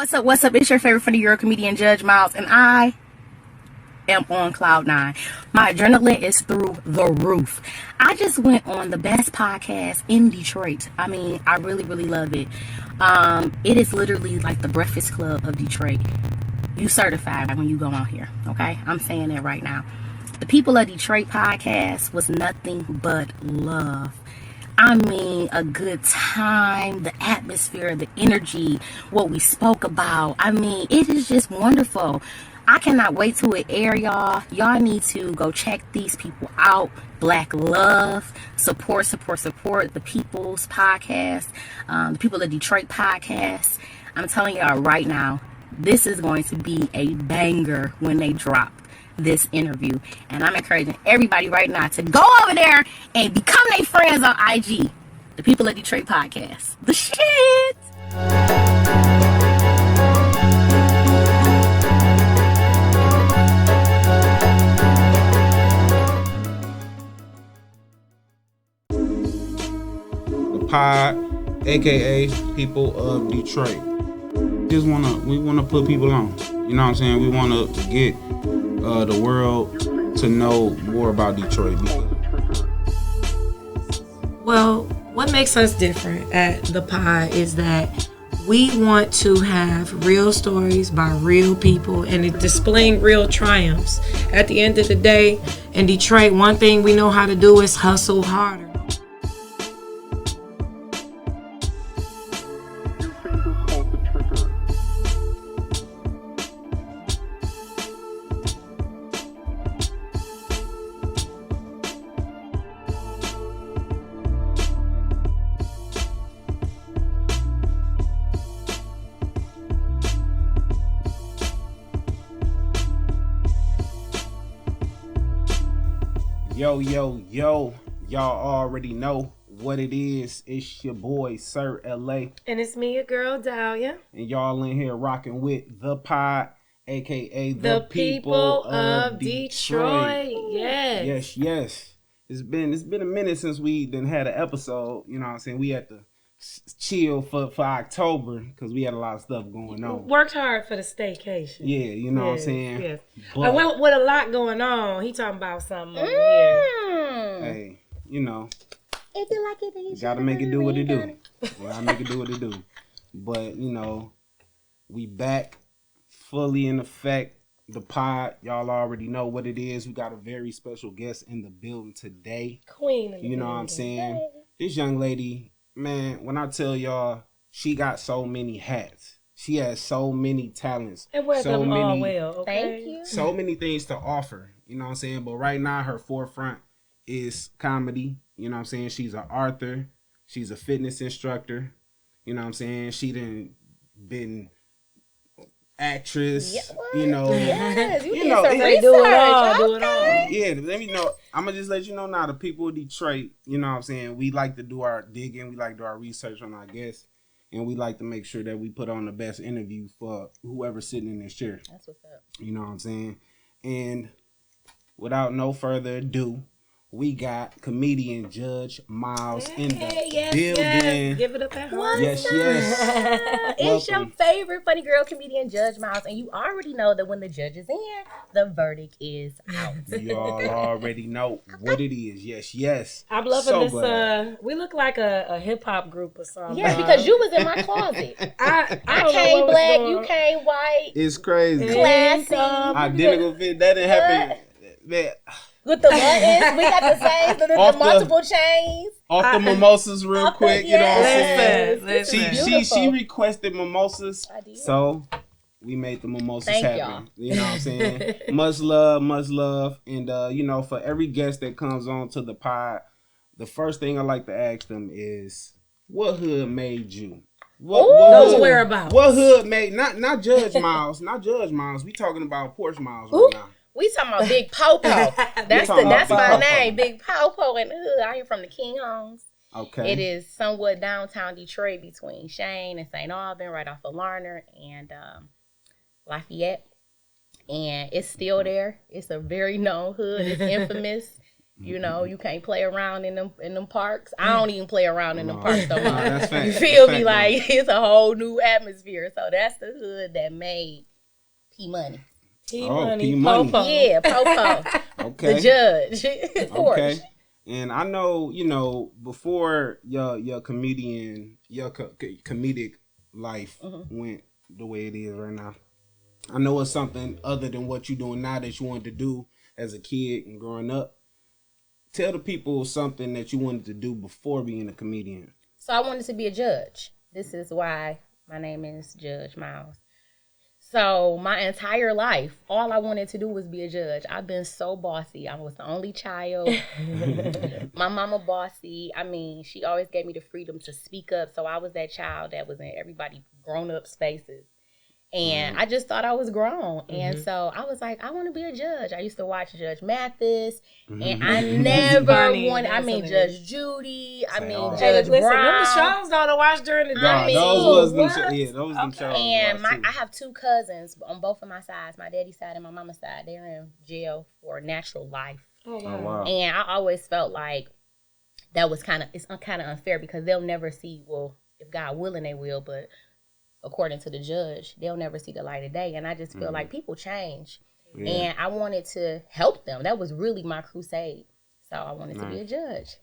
What's up? What's up? It's your favorite funny girl comedian, Judge Miles, and I am on cloud nine. My adrenaline is through the roof. I just went on the best podcast in Detroit. I mean, I really, really love it. It is literally like the Breakfast Club of Detroit. You certified when you go on here, okay? I'm saying that right now. The People of Detroit podcast was nothing but love. I mean, a good time, the atmosphere, the energy, what we spoke about. I mean, it is just wonderful. I cannot wait till it air, y'all. Y'all need to go check these people out. Black love, support the People's podcast, the People of Detroit podcast. I'm telling y'all right now, this is going to be a banger when they drop this interview, and I'm encouraging everybody right now to go over there and become their friends on IG. The People of Detroit podcast. The shit. The pod, aka People of Detroit. We wanna put people on. You know what I'm saying? We wanna get the world to know more about Detroit. Well, what makes us different at the pod is that we want to have real stories by real people and it displaying real triumphs. At the end of the day, in Detroit, one thing we know how to do is hustle harder. Yo, y'all already know what it is. It's your boy, Sir LA. And it's me, your girl, Dahlia. And y'all in here rocking with the pod, aka the People of Detroit. Yes. It's been a minute since we done had an episode. You know what I'm saying? We had to chill for October because we had a lot of stuff going on. Worked hard for the staycation. Yeah, you know what I'm saying? Yes. But, I went with a lot going on. He talking about something over here. Hey, you know. If you like it, then you gotta make it do what it do. Gotta make it do what it do. But, you know, we back fully in effect. The pod, y'all already know what it is. We got a very special guest in the building today. Queen. You know what I'm saying? This young lady, man, when I tell y'all, she got so many hats. She has so many talents. And wear them all well, okay? Thank you. So many things to offer. You know what I'm saying? But right now, her forefront is comedy. You know what I'm saying? She's an author. She's a fitness instructor. You know what I'm saying? She done been actress. Yeah, you know. Yes, you know, some they do it all. Do it all. Yeah, let me know. I'm gonna just let you know now. The People of Detroit. You know what I'm saying? We like to do our digging. We like to do our research on our guests. And we like to make sure that we put on the best interview for whoever's sitting in this chair. That's what's up. You know what I'm saying? And without no further ado, we got comedian Judge Miles in the building. Yes. Give it up at home. Yes. It's your favorite funny girl comedian, Judge Miles, and you already know that when the judge is in, the verdict is out. Y'all already know what it is. Yes. I'm loving so this. Glad. We look like a hip hop group or something. Yeah, because you was in my closet. I came black, you came white. It's crazy. Classy. Identical fit. That didn't happen. That. With the buttons, we got the same, the multiple chains. Off the mimosas real quick, you know what I'm saying? Listen. She requested mimosas, I did. So we made the mimosas Thank happen. y'all. You know what I'm saying? Much love. And, you know, for every guest that comes on to the pod, the first thing I like to ask them is, what hood made you? Those whereabouts. What hood made, not Judge Miles, We talking about Porsche Miles right now. We talking about Big Popo. That's my Popo. name, Big Popo in the hood. I am from the King Homes. Okay. It is somewhat downtown Detroit between Shane and St. Alban, right off of Larner and Lafayette. And it's still there. It's a very known hood. It's infamous. You know, you can't play around in them parks. I don't even play around in them parks no more. That's fact. You feel That's me? fact, Like it's a whole new atmosphere. So that's the hood that made P Money. P Oh, Money, P Money. Popo. Yeah, Popo, Okay. the judge. Of course. Okay. And I know, you know, before your comedic life went the way it is right now, I know it's something other than what you're doing now that you wanted to do as a kid and growing up. Tell the people something that you wanted to do before being a comedian. So I wanted to be a judge. This is why my name is Judge Miles. So my entire life, all I wanted to do was be a judge. I've been so bossy. I was the only child. My mama bossy. I mean, she always gave me the freedom to speak up. So I was that child that was in everybody grown up spaces. And I just thought I was grown. And so I was like, I want to be a judge. I used to watch Judge Mathis. And I never funny. wanted, I That's mean, hilarious. Judge Judy. I mean, oh. Judge Listen, Brown. them shows don't to watch during the day. I mean, those was them what? shows. Yeah, those them shows. And I watched, I have two cousins on both of my sides, my daddy's side and my mama's side. They're in jail for natural life. Oh, too. wow. Oh wow. And I always felt like that was kind of unfair because they'll never see, well, if God willing, they will, but according to the judge, they'll never see the light of day. And I just feel like people change. Yeah. And I wanted to help them. That was really my crusade. So I wanted to be a judge.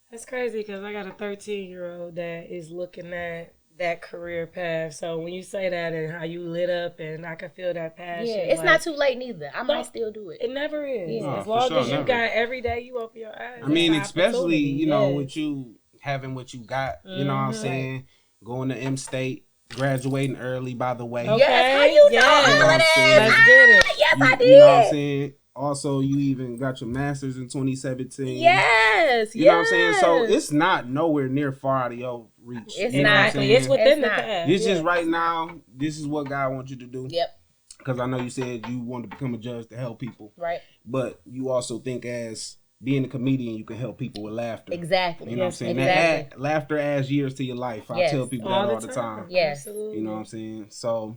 That's crazy because I got a 13-year-old that is looking at that career path. So when you say that and how you lit up, and I can feel that passion. Yeah, it's like, not too late neither. I might still do it. It never is. Yeah. No, As for long sure, as you never. got every day you open your eyes. I mean, it's an especially, opportunity. you know, Yes. with you having what you got, you know what I'm saying? Going to M State, graduating early, by the way. Okay. Yes, how you know Yes. all of this? Let's get it. Yes, I did. You know what I'm saying? Also, you even got your master's in 2017. Yes, You know what I'm saying? So it's not nowhere near far out of your reach. It's you know what I'm not. saying? It's within It's the not. path. It's just Yeah. right now, this is what God wants you to do. Yep, Because I know you said you wanted to become a judge to help people. right. But you also think as being a comedian, you can help people with laughter. Exactly. You know what I'm saying? Exactly. That laughter adds years to your life. I Yes. tell people that all the time. Yes. Absolutely. You know what I'm saying? So,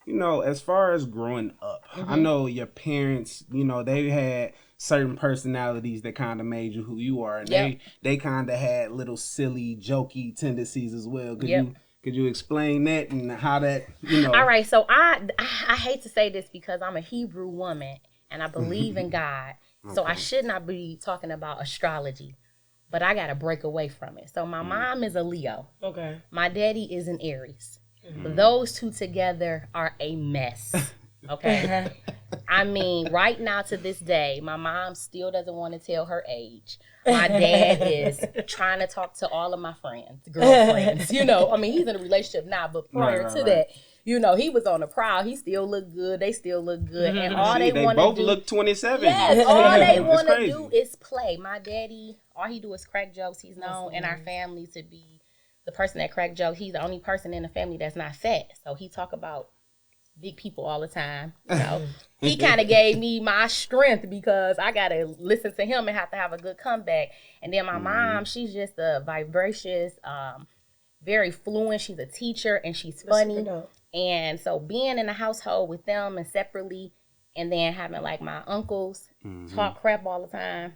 you know, as far as growing up, Mm-hmm. I know your parents, you know, they had certain personalities that kind of made you who you are. And Yep. they kind of had little silly, jokey tendencies as well. Yep. Could you explain that and how that, you know? All right, so I hate to say this because I'm a Hebrew woman and I believe in God. So I should not be talking about astrology, but I got to break away from it. So my mom is a Leo. Okay. My daddy is an Aries. Those two together are a mess. Okay. I mean, right now to this day, my mom still doesn't want to tell her age. My dad is trying to talk to all of my friends, girlfriends. You know, I mean, he's in a relationship now, but prior Right, to right. that, you know, he was on the prowl. He still looked good. They still look good. And all See, they want to both do, look 27. yes, all they It's want to crazy. do is play. My daddy, all he do is crack jokes. He's known in our family to be the person that crack jokes. He's the only person in the family that's not fat. So he talk about big people all the time. So he kind of gave me my strength because I got to listen to him and have to have a good comeback. And then my mom, she's just a vivacious, very fluent. She's a teacher and she's funny. And so being in a household with them and separately, and then having like my uncles talk crap all the time,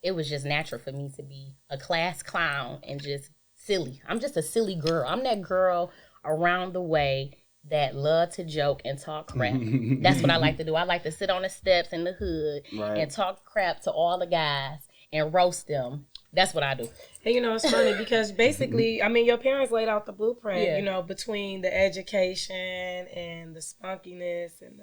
it was just natural for me to be a class clown and just silly. I'm just a silly girl. I'm that girl around the way that love to joke and talk crap. That's what I like to do. I like to sit on the steps in the hood Right. and talk crap to all the guys and roast them. That's what I do. And you know, it's funny because basically, I mean, your parents laid out the blueprint, Yeah. you know, between the education and the spunkiness and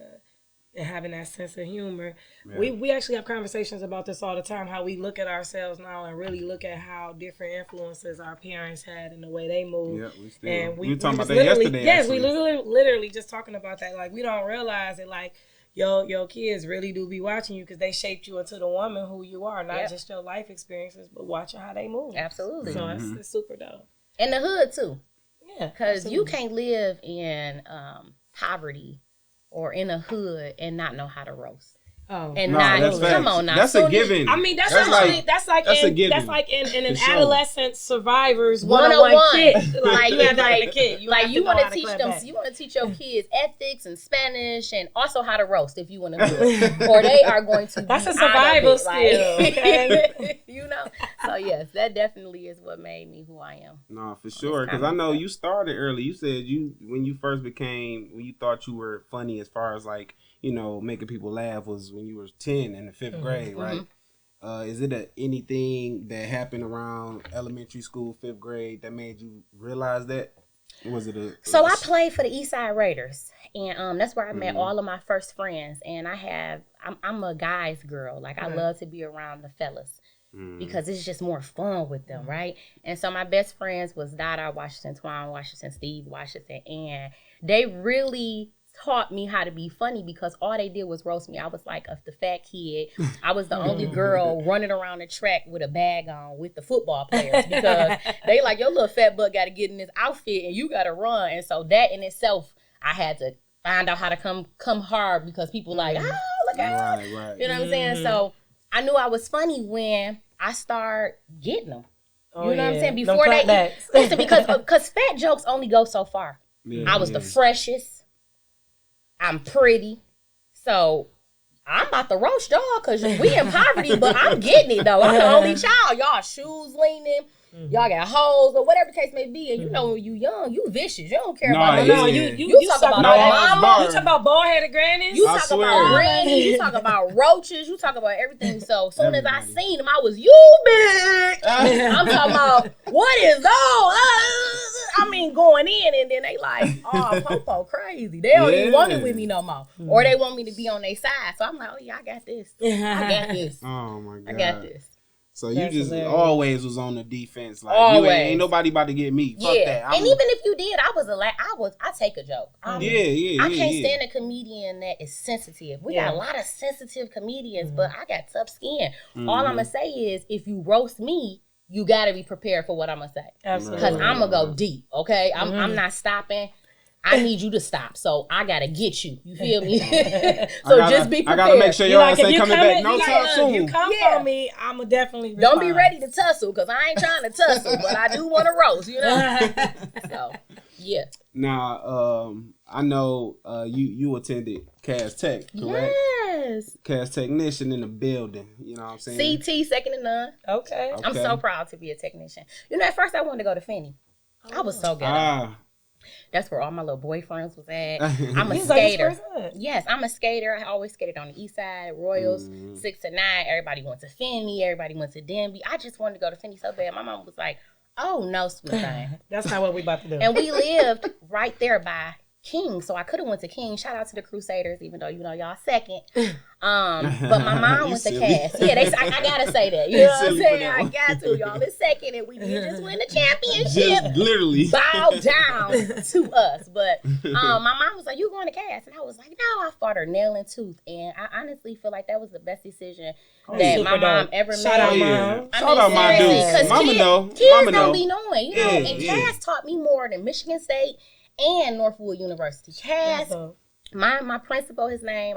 having that sense of humor. Yeah. We actually have conversations about this all the time, how we look at ourselves now and really look at how different influences our parents had and the way they moved. Yeah, we still. And We were talking was about that literally- yesterday. Yes, actually. we literally just talking about that. Like, we don't realize it. Like, your kids really do be watching you because they shaped you into the woman who you are, not Yep. just your life experiences, but watching how they move. Absolutely. So it's super dope. In the hood too. Yeah, Because you absolutely. can't live in poverty or in a hood and not know how to roast. Oh, and No, not that's facts. come on now. That's a Soon as- given. I mean, that's like like a in given. an For sure. adolescent survivors 101. 101 kid. Like, you have to like- have a kid. You Like have you to know want how to teach clap them, back. you want to teach your kids ethics and Spanish, and also how to roast if you want to do it, or they are going to. That's be a survival out of it, skill, okay? you know. So yes, that definitely is what made me who I am. No, for sure. Because I know you started early. You said when you first became, when you thought you were funny as far as like, you know, making people laugh was when you were 10 in the 5th grade, right? Is it anything that happened around elementary school, 5th grade that made you realize that? Was it So I played for the Eastside Raiders, and that's where I met all of my first friends. And I'm a guy's girl. Like I love to be around the fellas because it's just more fun with them, right? And so my best friends was Dada Washington, Twan Washington, Steve Washington, and they really taught me how to be funny because all they did was roast me. I was like the fat kid. I was the only girl running around the track with a bag on with the football players because they like, your little fat butt got to get in this outfit and you got to run. And so that in itself, I had to find out how to come hard because people like, oh, look at her. Right. You know what I'm saying? So I knew I was funny when I started getting them. Oh, you know what I'm saying? Them Before they clapbacks. listen, because fat jokes only go so far. Yeah, I was the freshest. I'm pretty. So I'm about to roast y'all because we in poverty, but I'm getting it though. I'm the only child. Y'all shoes leaning. Y'all got holes or whatever the case may be. And you know when you young, you vicious. You don't care about yeah. no, that. you You talk about No, mama. bar. You talk about bald headed grannies. You I talk swear. about granny. You talk about roaches. You talk about everything. So as soon as I Everybody. seen them, I was, you bitch. I'm talking about, what is those? I mean, going in, and then they like, oh, Popo crazy. They don't even want it with me no more. Or they want me to be on their side. So I'm like, oh yeah, I got this. I got this. Oh my God. I got this. So you That's just hilarious. always was on the defense. Like Always. you ain't nobody about to get me. Fuck Yeah. that. And even if you did, I take a joke. yeah. I I can't stand a comedian that is sensitive. We got a lot of sensitive comedians, but I got tough skin. All I'm gonna say is, if you roast me, you gotta be prepared for what I'm gonna say. Absolutely. Because I'm gonna go deep, okay? I'm not stopping. I need you to stop, so I gotta get you. You feel me? So just be prepared. I gotta make sure your ass if ain't you coming back no time soon. You come Yeah. for me, I'ma definitely Don't be respond. ready to tussle, because I ain't trying to tussle, but I do want to roast, you know? So, yeah. Now, I know you attended Cass Tech, correct? Yes. Cass Technician in the building. You know what I'm saying? CT, second to none. Okay. I'm so proud to be a technician. You know, at first I wanted to go to Finney. I was so good. That's where all my little boyfriends was at. I'm a He's like, this skater. person. Yes, I'm a skater. I always skated on the east side, Royals, 6 to 9. Everybody went to Finney. Everybody went to Denby. I just wanted to go to Finney so bad. My mom was like, oh, no, sweet thing. That's not what we about to do. And we lived right there by King, so I could have went to King. Shout out to the Crusaders, even though you know y'all second. But my mom You went to silly. Cass. Yeah, I gotta say that. You know what I'm silly for saying? that I one. got to. Y'all is second, and we did just win the championship. Just literally. Bow down to us. But my mom was like, you going to Cass? And I was like, no, I fought her nail and tooth. And I honestly feel like that was the best decision that super my mom dope. ever Shout made. out, Yeah. Mom. Shout out my seriously, dudes. 'cause Mama kids, know. Kids Mama don't know. be knowing, you know. Yeah, And yeah. Cass taught me more than Michigan State and Northwood University. Cass, So, my principal, his name,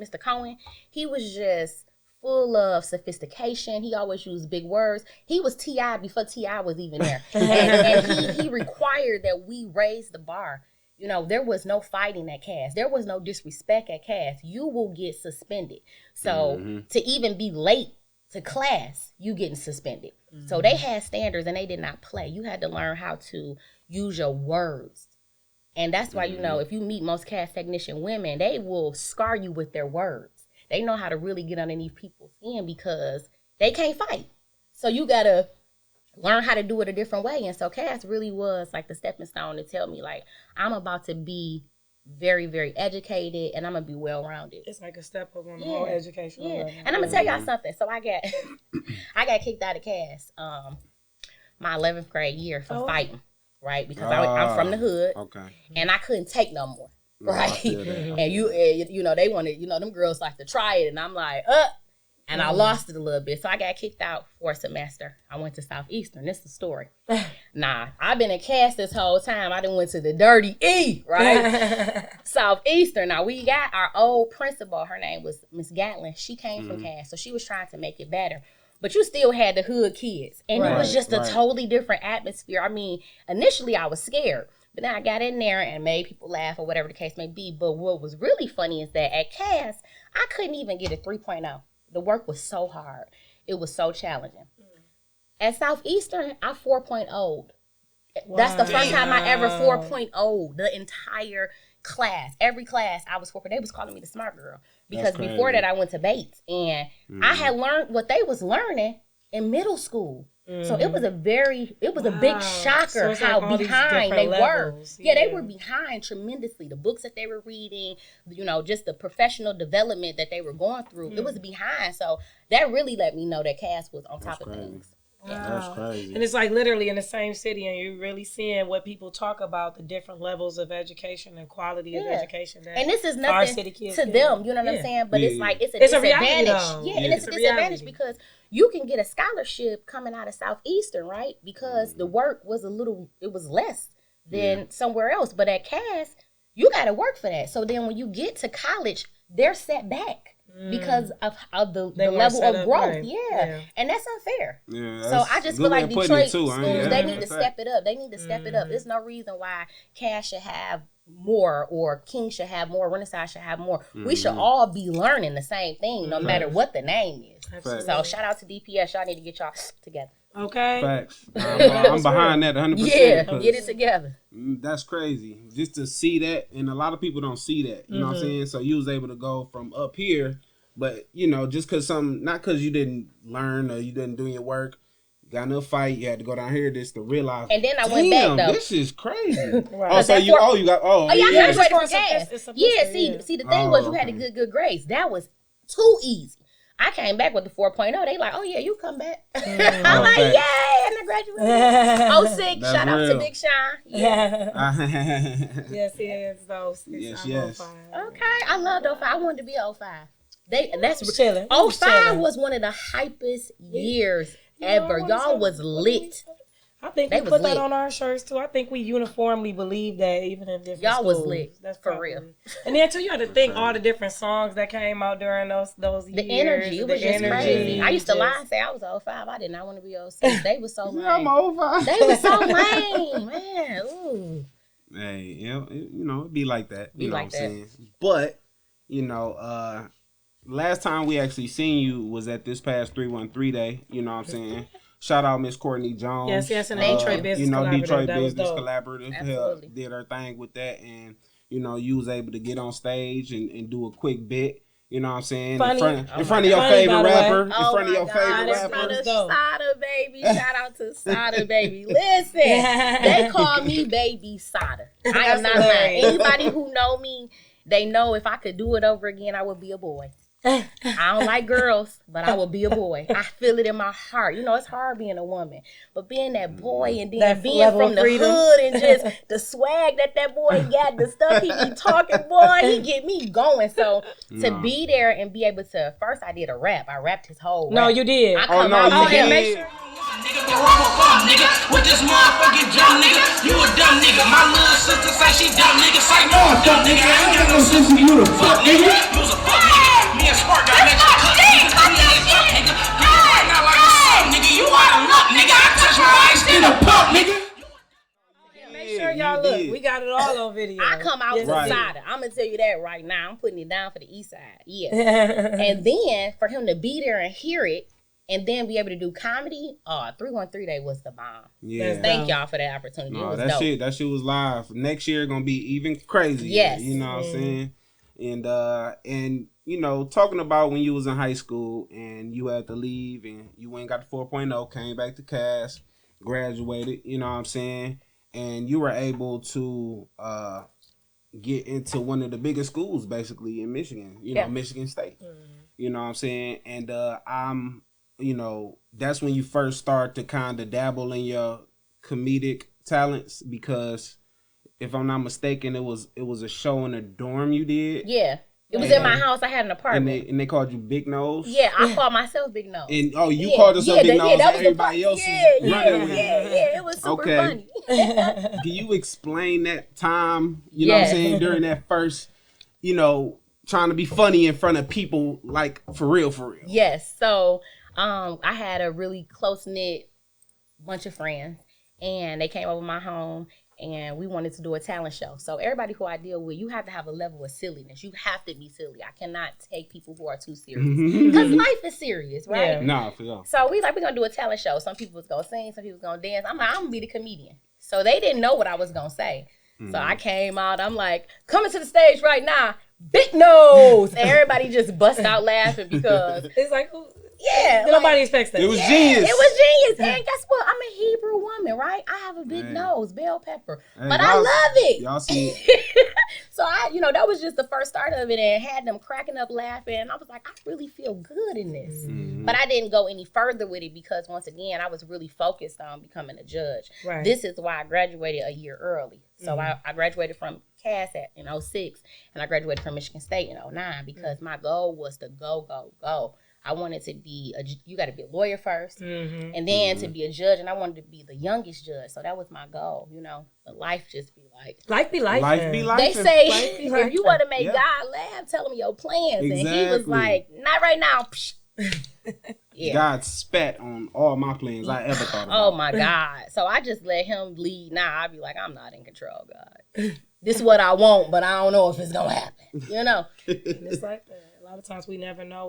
Mr. Cohen, he was just full of sophistication. He always used big words. He was T.I. before T.I. was even there. and he required that we raise the bar. You know, there was no fighting at Cass. There was no disrespect at Cass. You will get suspended. So to even be late to class, you getting suspended. So they had standards and they did not play. You had to learn how to use your words. And that's why, you know, if you meet most Cass technician women, they will scar you with their words. They know how to really get underneath people's skin because they can't fight. So you got to learn how to do it a different way. And so Cass really was like the stepping stone to tell me, like, I'm about to be very, very educated and I'm going to be well-rounded. it's like a step up on the whole educational Yeah. level. And I'm going to tell y'all something. So I got kicked out of Cass my 11th grade year for fighting, right? Because I'm from the hood. Okay. And I couldn't take no more, No, I right? feel that. And you know, they wanted, you know, them girls like to try it, and I'm like, and I lost it a little bit, so I got kicked out for a semester. I went to Southeastern. This is the story. Nah, I've been in Cass this whole time. I done went to the Dirty E, right? Southeastern. Now we got our old principal. Her name was Miss Gatlin. She came from Cass, so she was trying to make it better. But you still had the hood kids, and it was just a totally different atmosphere. I mean, initially I was scared, but then I got in there and made people laugh or whatever the case may be. But what was really funny is that at Cass, I couldn't even get a 3.0. The work was so hard. It was so challenging. At Southeastern, I 4.0'd. That's the first time I ever 4.0 the entire class. Every class I was 4. They was calling me the smart girl because before that I went to Bates and I had learned what they was learning in middle school. So it was a big shocker how behind they were. Yeah, they were behind tremendously. The books that they were reading, just the professional development that they were going through, it was behind. So that really let me know that Cass was on top of things. Wow. That's crazy. And it's like literally in the same city, and you're really seeing what people talk about, the different levels of education and quality of education. That and this is our nothing city kids to get. them, you know what I'm saying? But it's like, it's a reality, disadvantage. And it's a disadvantage because you can get a scholarship coming out of Southeastern, right? Because the work was it was less than somewhere else. But at Cass, you got to work for that. So then when you get to college, they're set back. Because of the level of growth, and that's unfair. So I just feel like Detroit schools, they need to step it up. They need to step it up. There's no reason why Cass should have more or King should have more, Renaissance should have more. We should all be learning the same thing, no matter what the name is. So shout out to DPS. Y'all need to get y'all together. Okay. Facts. I'm behind that 100%. Yeah, get it together. That's crazy. Just to see that, and a lot of people don't see that. You know what I'm saying? So you was able to go from up here, but just because not because you didn't learn or you didn't do your work, got enough fight, you had to go down here just to realize. And then I went back though. This is crazy. Right. So you got I graduated from Cass. Yeah, see the thing was you had a good grades. That was too easy. I came back with the 4.0. They like, oh yeah, you come back. I'm like, yay, and I graduated. 06, That's shout out real. to Big Sean. Yeah. Yes, those. Yes. Okay, I loved 05. I wanted to be 05. That's chilling. 05 was one of the hypest years ever. Y'all was lit. I think we put that on our shirts too. I think we uniformly believe that even in different y'all schools. Was lit. That's for real. And then too, you had to think all the different songs that came out during those years. The energy, it was just crazy. I used to lie and say I was 05. I did not want to be 06. They was so lame. I'm 05. They was so lame, man. Ooh. Hey, it'd be like that. Be You know like what I'm saying? But, last time we actually seen you was at this past 313 day. You know what I'm saying? Shout out Miss Courtney Jones. Yes, and Detroit Business Collaborative. Detroit That was Business dope. Collaborative did her thing with that, and you was able to get on stage and do a quick bit. You know what I'm saying? Funny. In front of your favorite rapper. In Oh front of your my favorite God, in front rapper. of Sada Baby. Shout out to Sada Baby. Listen, they call me Baby Sada. I am not lying. Anybody who know me, they know if I could do it over again, I would be a boy. I don't like girls, but I would be a boy. I feel it in my heart. It's hard being a woman, but being that boy and then That being level from of the freedom. hood and just the swag that boy got, the stuff he be talking, boy, he get me going. So to be there and be able to, first I did a rap. I rapped his whole No, rap. you did. I come no, out you and did. make sure. Nigga, but rubber bump, nigga. With this motherfucking dumb nigga. You a dumb nigga. My little sister say she dumb nigga. Say no, I'm dumb nigga. I ain't got no sense for you to fuck, nigga. You was a fuck nigga. Me and Spark got let you cut, nigga. We ain't fuck, nigga. You right now like a son, nigga. You out of luck, nigga. I touch my ice in a pump, nigga. Make sure y'all look. We got it all on video. I come out to Right. Sada. I'm gonna tell you that right now. I'm putting it down for the East Side. Yeah. And then for him to be there and hear it, and then be able to do comedy. 313 Day was the bomb. Yeah. Thank y'all for that opportunity. It No, was that dope. shit was live. Next year gonna be even crazier. Yes. You know what I'm saying? And talking about when you was in high school and you had to leave and you went and got the 4.0, came back to Cass, graduated, you know what I'm saying? And you were able to get into one of the biggest schools basically in Michigan, Michigan State. You know what I'm saying? And that's when you first start to kind of dabble in your comedic talents, because if I'm not mistaken, it was a show in a dorm you did. Yeah. It was in my house. I had an apartment. And they called you Big Nose? Yeah, I called myself Big Nose. And you called yourself Big Nose, that and was everybody else was running with it. Yeah, it was super funny. Can you explain that time, you know what I'm saying, during that first, trying to be funny in front of people, like, for real? Yes. So, I had a really close-knit bunch of friends, and they came over my home, and we wanted to do a talent show. So everybody who I deal with, you have to have a level of silliness. You have to be silly. I cannot take people who are too serious. Because life is serious, right? Yeah. Nah, for sure. So we're going to do a talent show. Some people was going to sing, some people was going to dance. I'm like, I'm going to be the comedian. So they didn't know what I was going to say. So I came out, I'm like, coming to the stage right now, Big Nose. And everybody just bust out laughing because, It's like, like, nobody expects that. It was genius. it was genius. And guess what? I'm a Hebrew woman, right? I have a big nose, bell pepper. Hey, but I love it. Y'all see So that was just the first start of it, and had them cracking up laughing. And I was like, I really feel good in this. But I didn't go any further with it because, once again, I was really focused on becoming a judge. Right. This is why I graduated a year early. So I graduated from Cass in 2006, and I graduated from Michigan State in 2009 because my goal was to go. I wanted to be you got to be a lawyer first, and then to be a judge, and I wanted to be the youngest judge. So that was my goal, But life just be like. Life be life. life be life. They say life. if you want to make Yeah. God laugh, tell him your plans. And he was Exactly. like, not right now. Yeah. God spat on all my plans I ever thought about. Oh my God. So I just let him lead. Now I'd be like, I'm not in control, God. This is what I want, but I don't know if it's going to happen. It's like that. A lot of times we never know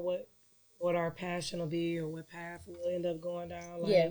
what our passion will be or what path we'll end up going down. Like, Yeah.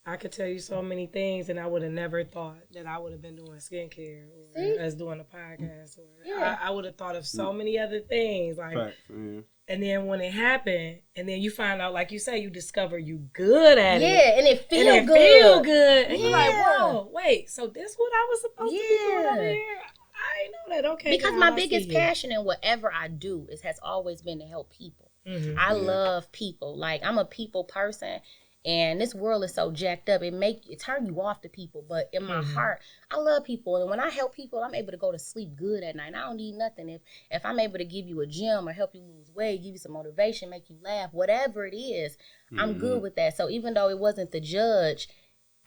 I could tell you so many things, and I would have never thought that I would have been doing skincare or us doing a podcast. Or I would have thought of so many other things. Like, Facts, man. and then when it happened, and then you find out, like you say, you discover you good at it. Yeah, and it And feel it good. feel good. And you're like, Yeah. whoa, wait, so this what I was supposed to be doing Yeah. over here? I didn't know that. Okay. Because now my I see biggest it. passion in whatever I do has always been to help people. I love people. Like, I'm a people person, and this world is so jacked up. It turn you off to people, but in my heart, I love people. And when I help people, I'm able to go to sleep good at night. I don't need nothing. If I'm able to give you a gym or help you lose weight, give you some motivation, make you laugh, whatever it is, I'm good with that. So even though it wasn't the judge,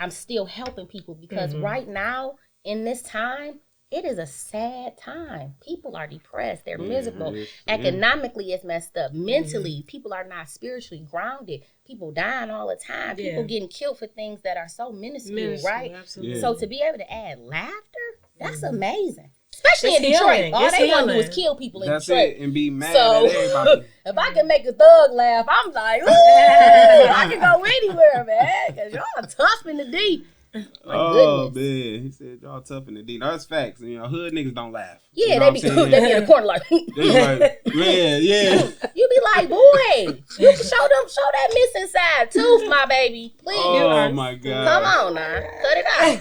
I'm still helping people because right now, in this time, it is a sad time. People are depressed. They're miserable. Economically, it's messed up. Mentally, people are not spiritually grounded. People dying all the time. People getting killed for things that are so minuscule, right? Absolutely. So to be able to add laughter, that's amazing. Especially It's in Detroit. healing. All It's they want to do healing. is kill people in That's Detroit. it. And be mad So, at everybody. if I can make a thug laugh, I'm like, ooh, I can go anywhere, man. Because y'all tough in the D. My goodness. Man. He said, y'all tough in the D. That's facts. Hood niggas don't laugh. Yeah, You know they what be I'm saying? they be in the corner like, They like, yeah. you be like, boy, you can show that missing side tooth, my baby. Please. Oh, my God. Come on now. Cut it out.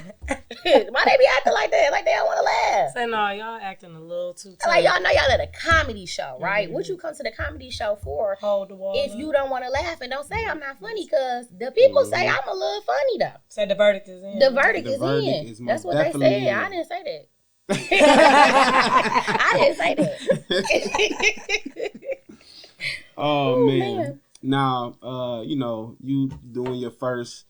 Why they be acting like that? Like they don't want to laugh. Say, no, y'all acting a little too tough. Like, y'all know y'all at a comedy show, right? What you come to the comedy show for? Hold the wall If up. you don't want to laugh, and don't say I'm not funny, because the people say I'm a little funny though. Say the verdict is in. The verdict The is verdict in. is most That's what they definitely said. in. I didn't say that. I didn't say that. Oh, man. man. Now, you doing your first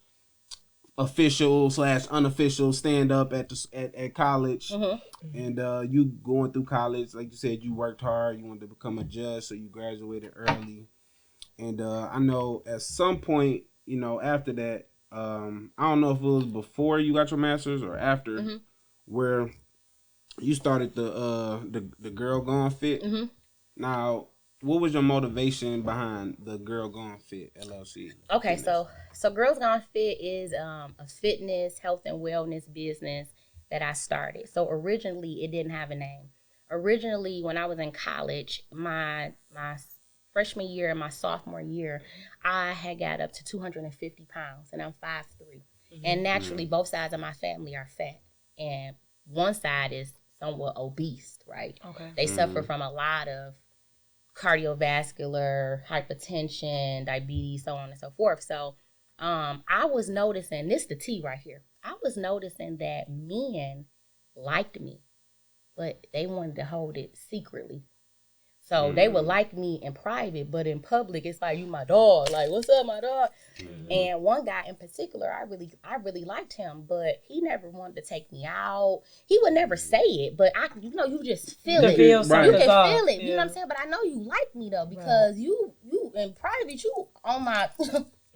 official / unofficial stand up at college, and you going through college. Like you said, you worked hard. You wanted to become a judge, so you graduated early. And I know at some point, after that, I don't know if it was before you got your master's or after, where you started the Girl Gone Fit. Now, what was your motivation behind the Girl Gone Fit LLC? Okay, so Girls Gone Fit is a fitness, health, and wellness business that I started. So originally, it didn't have a name. Originally, when I was in college, my freshman year and my sophomore year, I had got up to 250 pounds, and I'm 5'3". And naturally, both sides of my family are fat, and one side is somewhat obese, right? Okay. They suffer from a lot of cardiovascular, hypertension, diabetes, so on and so forth. So I was noticing, this the T right here, I was noticing that men liked me, but they wanted to hold it secretly. So they would like me in private, but in public, it's like, you my dog. Like, what's up, my dog? And one guy in particular, I really liked him, but he never wanted to take me out. He would never say it, but you just feel it. You can feel it. You know what I'm saying? But I know you like me though, because you in private, you on my,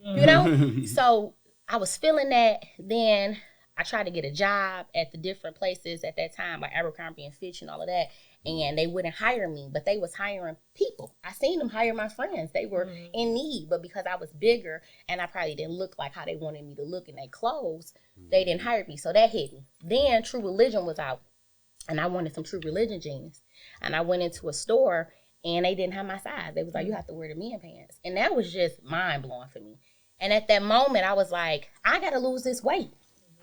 you know? So I was feeling that. Then I tried to get a job at the different places at that time, like Abercrombie and Fitch and all of that. And they wouldn't hire me, but they was hiring people. I seen them hire my friends. They were in need, but because I was bigger and I probably didn't look like how they wanted me to look in their clothes, they didn't hire me. So that hit me. Then True Religion was out, and I wanted some True Religion jeans. And I went into a store, and they didn't have my size. They was like, you have to wear the men pants. And that was just mind-blowing for me. And at that moment, I was like, I got to lose this weight.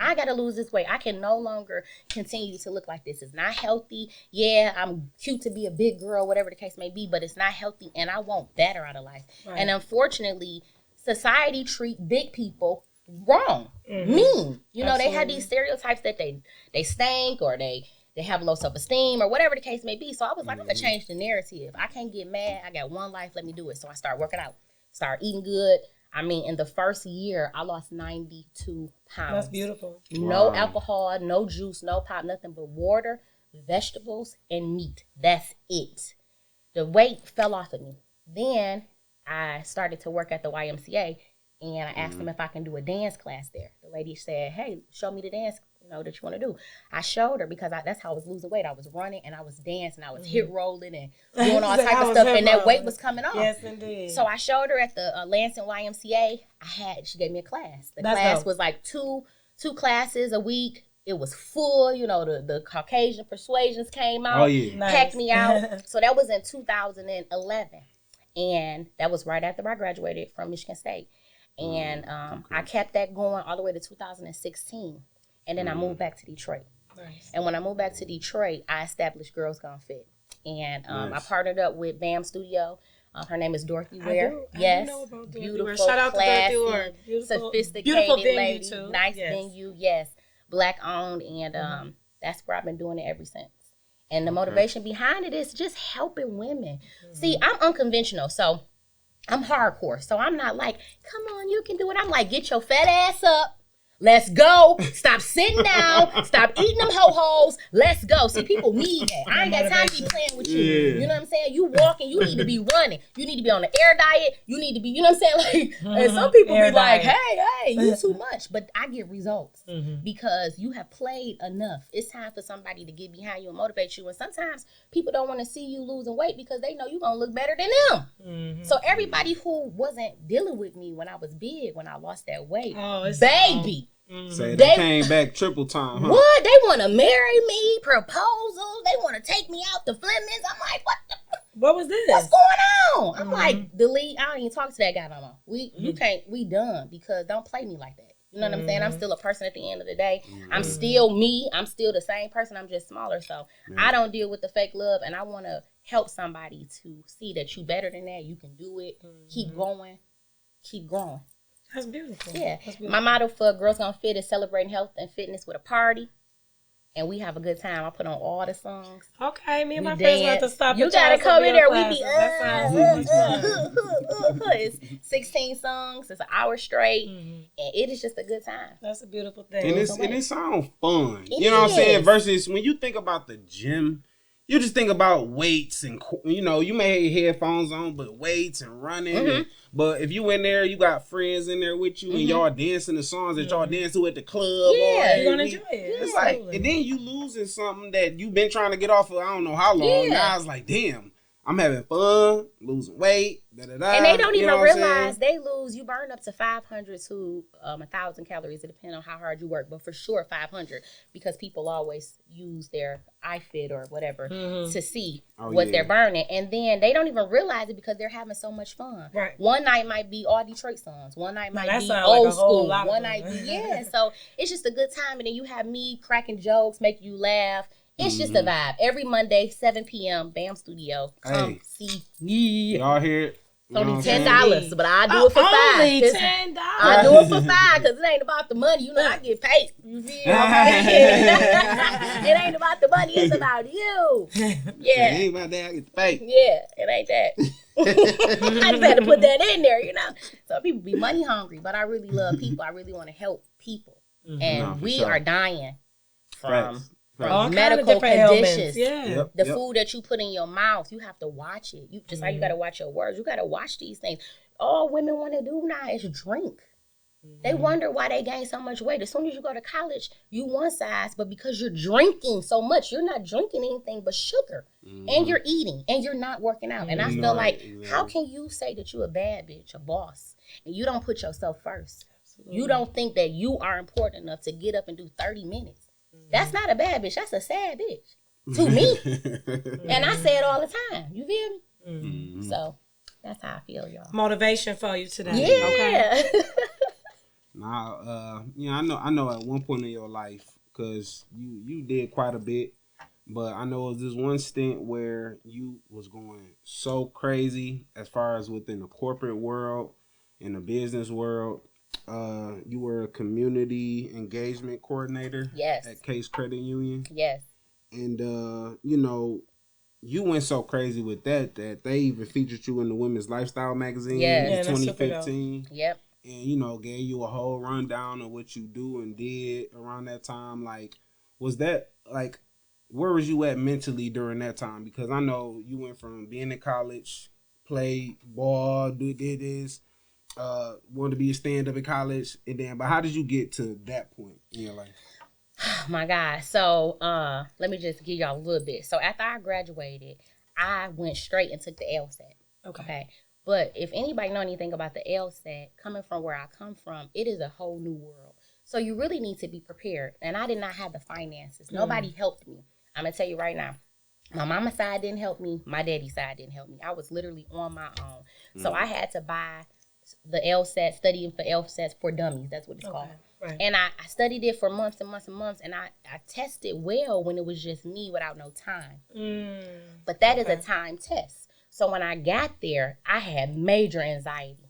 I got to lose this weight. I can no longer continue to look like this. It's not healthy. Yeah, I'm cute to be a big girl, whatever the case may be, but it's not healthy, and I want better out of life. Right. And unfortunately, society treat big people wrong, mean. You know, Absolutely. They had these stereotypes that they stink or they have low self-esteem or whatever the case may be. So I was like, I'm going to change the narrative. I can't get mad. I got one life. Let me do it. So I started working out, started eating good. I mean, in the first year, I lost 92 pounds. That's beautiful. No alcohol, no juice, no pop, nothing but water, vegetables, and meat. That's it. The weight fell off of me. Then I started to work at the YMCA, and I asked them if I can do a dance class there. The lady said, hey, show me the dance that you want to do. I showed her because that's how I was losing weight. I was running and I was dancing. I was hip rolling and doing all type of stuff, and that weight was coming off. Yes, indeed. So I showed her at the Lansing YMCA. She gave me a class. The class was like two classes a week. It was full. You know, the Caucasian Persuasions came out, packed me out. So that was in 2011, and that was right after I graduated from Michigan State. And I kept that going all the way to 2016. And then I moved back to Detroit. Nice. And when I moved back to Detroit, I established Girls Gone Fit. And I partnered up with BAM Studio. Her name is Dorothy Ware. I know about beautiful, Shout out classy, to Dorothy Ware. Sophisticated beautiful venue lady. Too. Nice venue, yes. Black owned. And that's where I've been doing it ever since. And the motivation behind it is just helping women. See, I'm unconventional, so I'm hardcore. So I'm not like, come on, you can do it. I'm like, get your fat ass up. Let's go. Stop sitting down. Stop eating them ho-hos. Let's go. See, people need that. I ain't got time to be playing with you. You know what I'm saying? You walking, you need to be running. You need to be on the air diet. You need to be, you know what I'm saying? Like, and some people air be diet. Like, hey, you too much. But I get results because you have played enough. It's time for somebody to get behind you and motivate you. And sometimes people don't want to see you losing weight because they know you're going to look better than them. So everybody who wasn't dealing with me when I was big, when I lost that weight, baby. Say they came back triple time, huh? What? They want to marry me, proposals. They want to take me out to Fleming's. I'm like, what was this? What's going on? I'm like, delete. I don't even talk to that guy no more. You can't. We done because don't play me like that. You know what I'm saying? I'm still a person at the end of the day. I'm still me. I'm still the same person. I'm just smaller. So I don't deal with the fake love, and I want to help somebody to see that you better than that. You can do it. Keep going. Keep growing. That's beautiful. Yeah. That's beautiful. My motto for Girls Gone Fit is celebrating health and fitness with a party. And we have a good time. I put on all the songs. Okay, me and my friends have to stop. You gotta come in there. We be it's 16 songs. It's an hour straight, and it is just a good time. That's a beautiful thing. And it sounds fun. You know what I'm saying? Versus when you think about the gym, you just think about weights and you may have headphones on, but weights and running. But if you in there, you got friends in there with you, and y'all dancing the songs that y'all dance to at the club. Yeah, you're gonna enjoy it. It's like, and then you losing something that you've been trying to get off of. I don't know how long. Now it's like, damn, I'm having fun, losing weight. And they don't even realize they lose. You burn up to 500 to 1,000 calories. It depends on how hard you work, but for sure 500 because people always use their iFit or whatever to see what they're burning, and then they don't even realize it because they're having so much fun. Right. One night might be all Detroit songs. One night might be old school. One night be So it's just a good time, and then you have me cracking jokes, make you laugh. It's just a vibe. Every Monday, 7 p.m., BAM Studio. Come see me. Y'all hear it? It's only know $10, but I do it for $5. Only It's- $10. I do it for $5 because it ain't about the money. You know, I get paid. You feel me? It ain't about the money. It's about you. It Yeah. ain't about that. I get the fake. Yeah, it ain't that. I just had to put that in there, you know. Some people be money hungry, but I really love people. I really want to help people. And No, for we sure. are dying from Facts. All kind of medical different ailments. conditions. Yeah. Yep. The food that you put in your mouth, you have to watch it. You just like you got to watch your words. You got to watch these things. All women want to do now is drink. They wonder why they gain so much weight. As soon as you go to college, you one size, but because you're drinking so much, you're not drinking anything but sugar. And you're eating and you're not working out. And I feel like, how can you say that you're a bad bitch, a boss, and you don't put yourself first? You don't think that you are important enough to get up and do 30 minutes. That's not a bad bitch. That's a sad bitch to me. And I say it all the time. You feel me? So that's how I feel, y'all. Motivation for you today. Yeah. Okay. Now, I know at one point in your life, because you did quite a bit, but I know it was this one stint where you was going so crazy as far as within the corporate world, in the business world. You were a community engagement coordinator Yes. at Case Credit Union. Yes. And, you went so crazy with that they even featured you in the Women's Lifestyle magazine Yes. Yeah, in that's super 2015. Yep. And, gave you a whole rundown of what you do and did around that time. Like, was that, like, where was you at mentally during that time? Because I know you went from being in college, played ball, did this, wanted to be a stand-up in college, but how did you get to that point in your life? Oh my God. So let me just give y'all a little bit. So after I graduated, I went straight and took the LSAT. Okay. But if anybody know anything about the LSAT, coming from where I come from, it is a whole new world. So you really need to be prepared. And I did not have the finances. Nobody helped me. I'm going to tell you right now. My mama's side didn't help me. My daddy's side didn't help me. I was literally on my own. So I had to buy the LSAT, studying for LSATs for dummies. That's what it's called. Right. And I studied it for months and months and months. And I tested well when it was just me without no time. But that is a time test. So when I got there, I had major anxiety.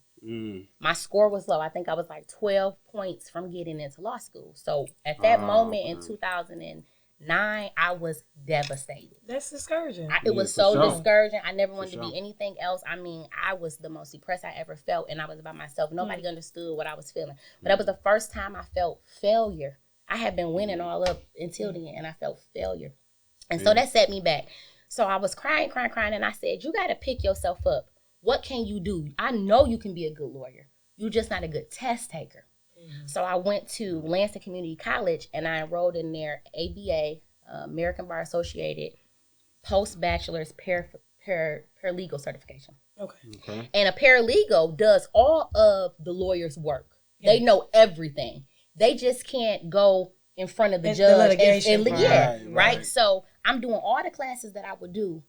My score was low. I think I was like 12 points from getting into law school. So at that moment in 2009, I was devastated. That's discouraging. It was for so sure. discouraging. I never wanted to sure. be anything else. I mean, I was the most depressed I ever felt, and I was by myself. Nobody understood what I was feeling. But that was the first time I felt failure. I had been winning all up until then, and I felt failure. And so that set me back. So I was crying, and I said, you got to pick yourself up. What can you do? I know you can be a good lawyer. You're just not a good test taker. So I went to Lansing Community College, and I enrolled in their ABA, American Bar Associated, post-bachelor's paralegal certification. Okay. And a paralegal does all of the lawyer's work. They know everything. They just can't go in front of the It's the judge. litigation part. Right. So I'm doing all the classes that I would do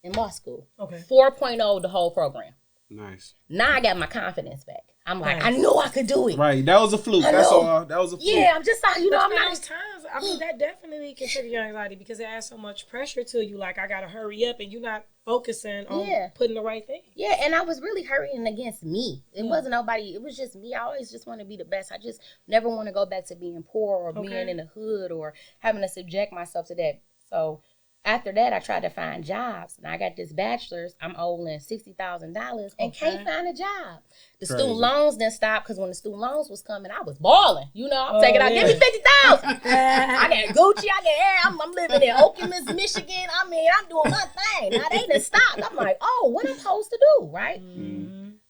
in law school. Okay. 4.0 the whole program. Nice. Now I got my confidence back. I'm like, Nice. I knew I could do it. Right. That was a fluke. That's know. all. That was a fluke. Yeah, I'm just like, But I'm in not. those times, I mean, that definitely can trigger your anxiety because it adds so much pressure to you. Like, I got to hurry up, and you're not focusing on putting the right thing. Yeah, and I was really hurrying against me. It wasn't nobody. It was just me. I always just want to be the best. I just never want to go back to being poor or being in the hood or having to subject myself to that. So after that, I tried to find jobs. And I got this bachelor's. I'm owing $60,000 and can't find a job. The student loans didn't stop because when the student loans was coming, I was balling. You know, I'm taking out, give me $50,000. I got Gucci, I got Air. I'm living in Okemos, Michigan. I mean, I'm doing my thing. Now they didn't stop. I'm like, oh, what I'm supposed to do, right?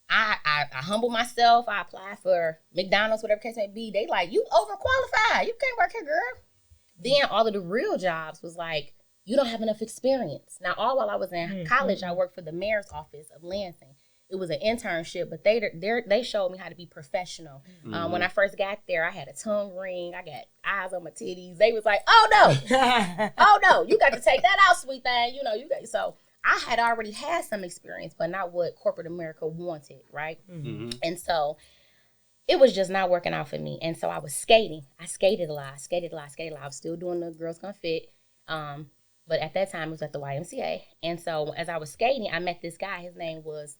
I humble myself. I applied for McDonald's, whatever case may be. They like, you overqualified. You can't work here, girl. Then all of the real jobs was like, you don't have enough experience. Now, all while I was in college, I worked for the mayor's office of Lansing. It was an internship, but they showed me how to be professional. When I first got there, I had a tongue ring. I got eyes on my titties. They was like, oh, no. Oh, no. You got to take that out, sweet thing. You know, so I had already had some experience, but not what corporate America wanted, right? And so it was just not working out for me. And so I was skating. I skated a lot. I was still doing the Girls Gonna Fit. But at that time, it was at the YMCA. And so as I was skating, I met this guy. His name was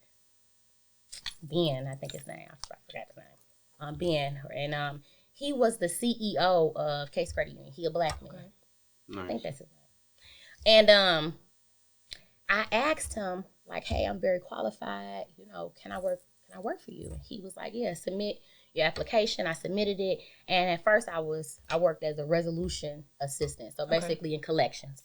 Ben, I think his name. I forgot his name. Ben, and he was the CEO of Case Credit Union. He a black man. Nice. I think that's his name. And I asked him like, "Hey, I'm very qualified. You know, can I work for you?" And he was like, "Yeah, submit your application." I submitted it, and at first I worked as a resolution assistant, so basically in collections,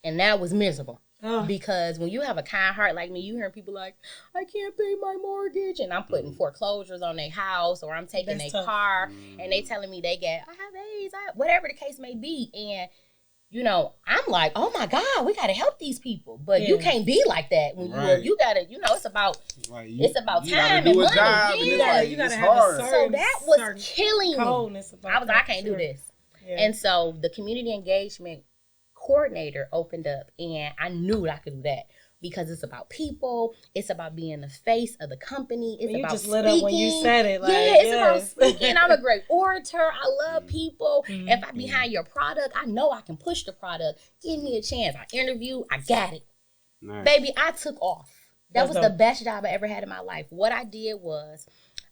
and that was miserable. Because when you have a kind heart like me, you hear people like, "I can't pay my mortgage," and I'm putting foreclosures on their house, or I'm taking their car, and they telling me I have AIDS, whatever the case may be, and you know, I'm like, "Oh my God, we gotta help these people," but you can't be like that when you gotta, you know, it's about time and money. You gotta have a certain, so that was killing me. I was like, I can't do this, and so the community engagement coordinator opened up, and I knew that I could do that because it's about people. It's about being the face of the company. It's about just speaking. lit up when you said it. Like, it's about speaking. I'm a great orator. I love people. If I'm behind your product, I know I can push the product. Give me a chance. I interview. I got it. Nice. Baby, I took off. That was the best job I ever had in my life. What I did was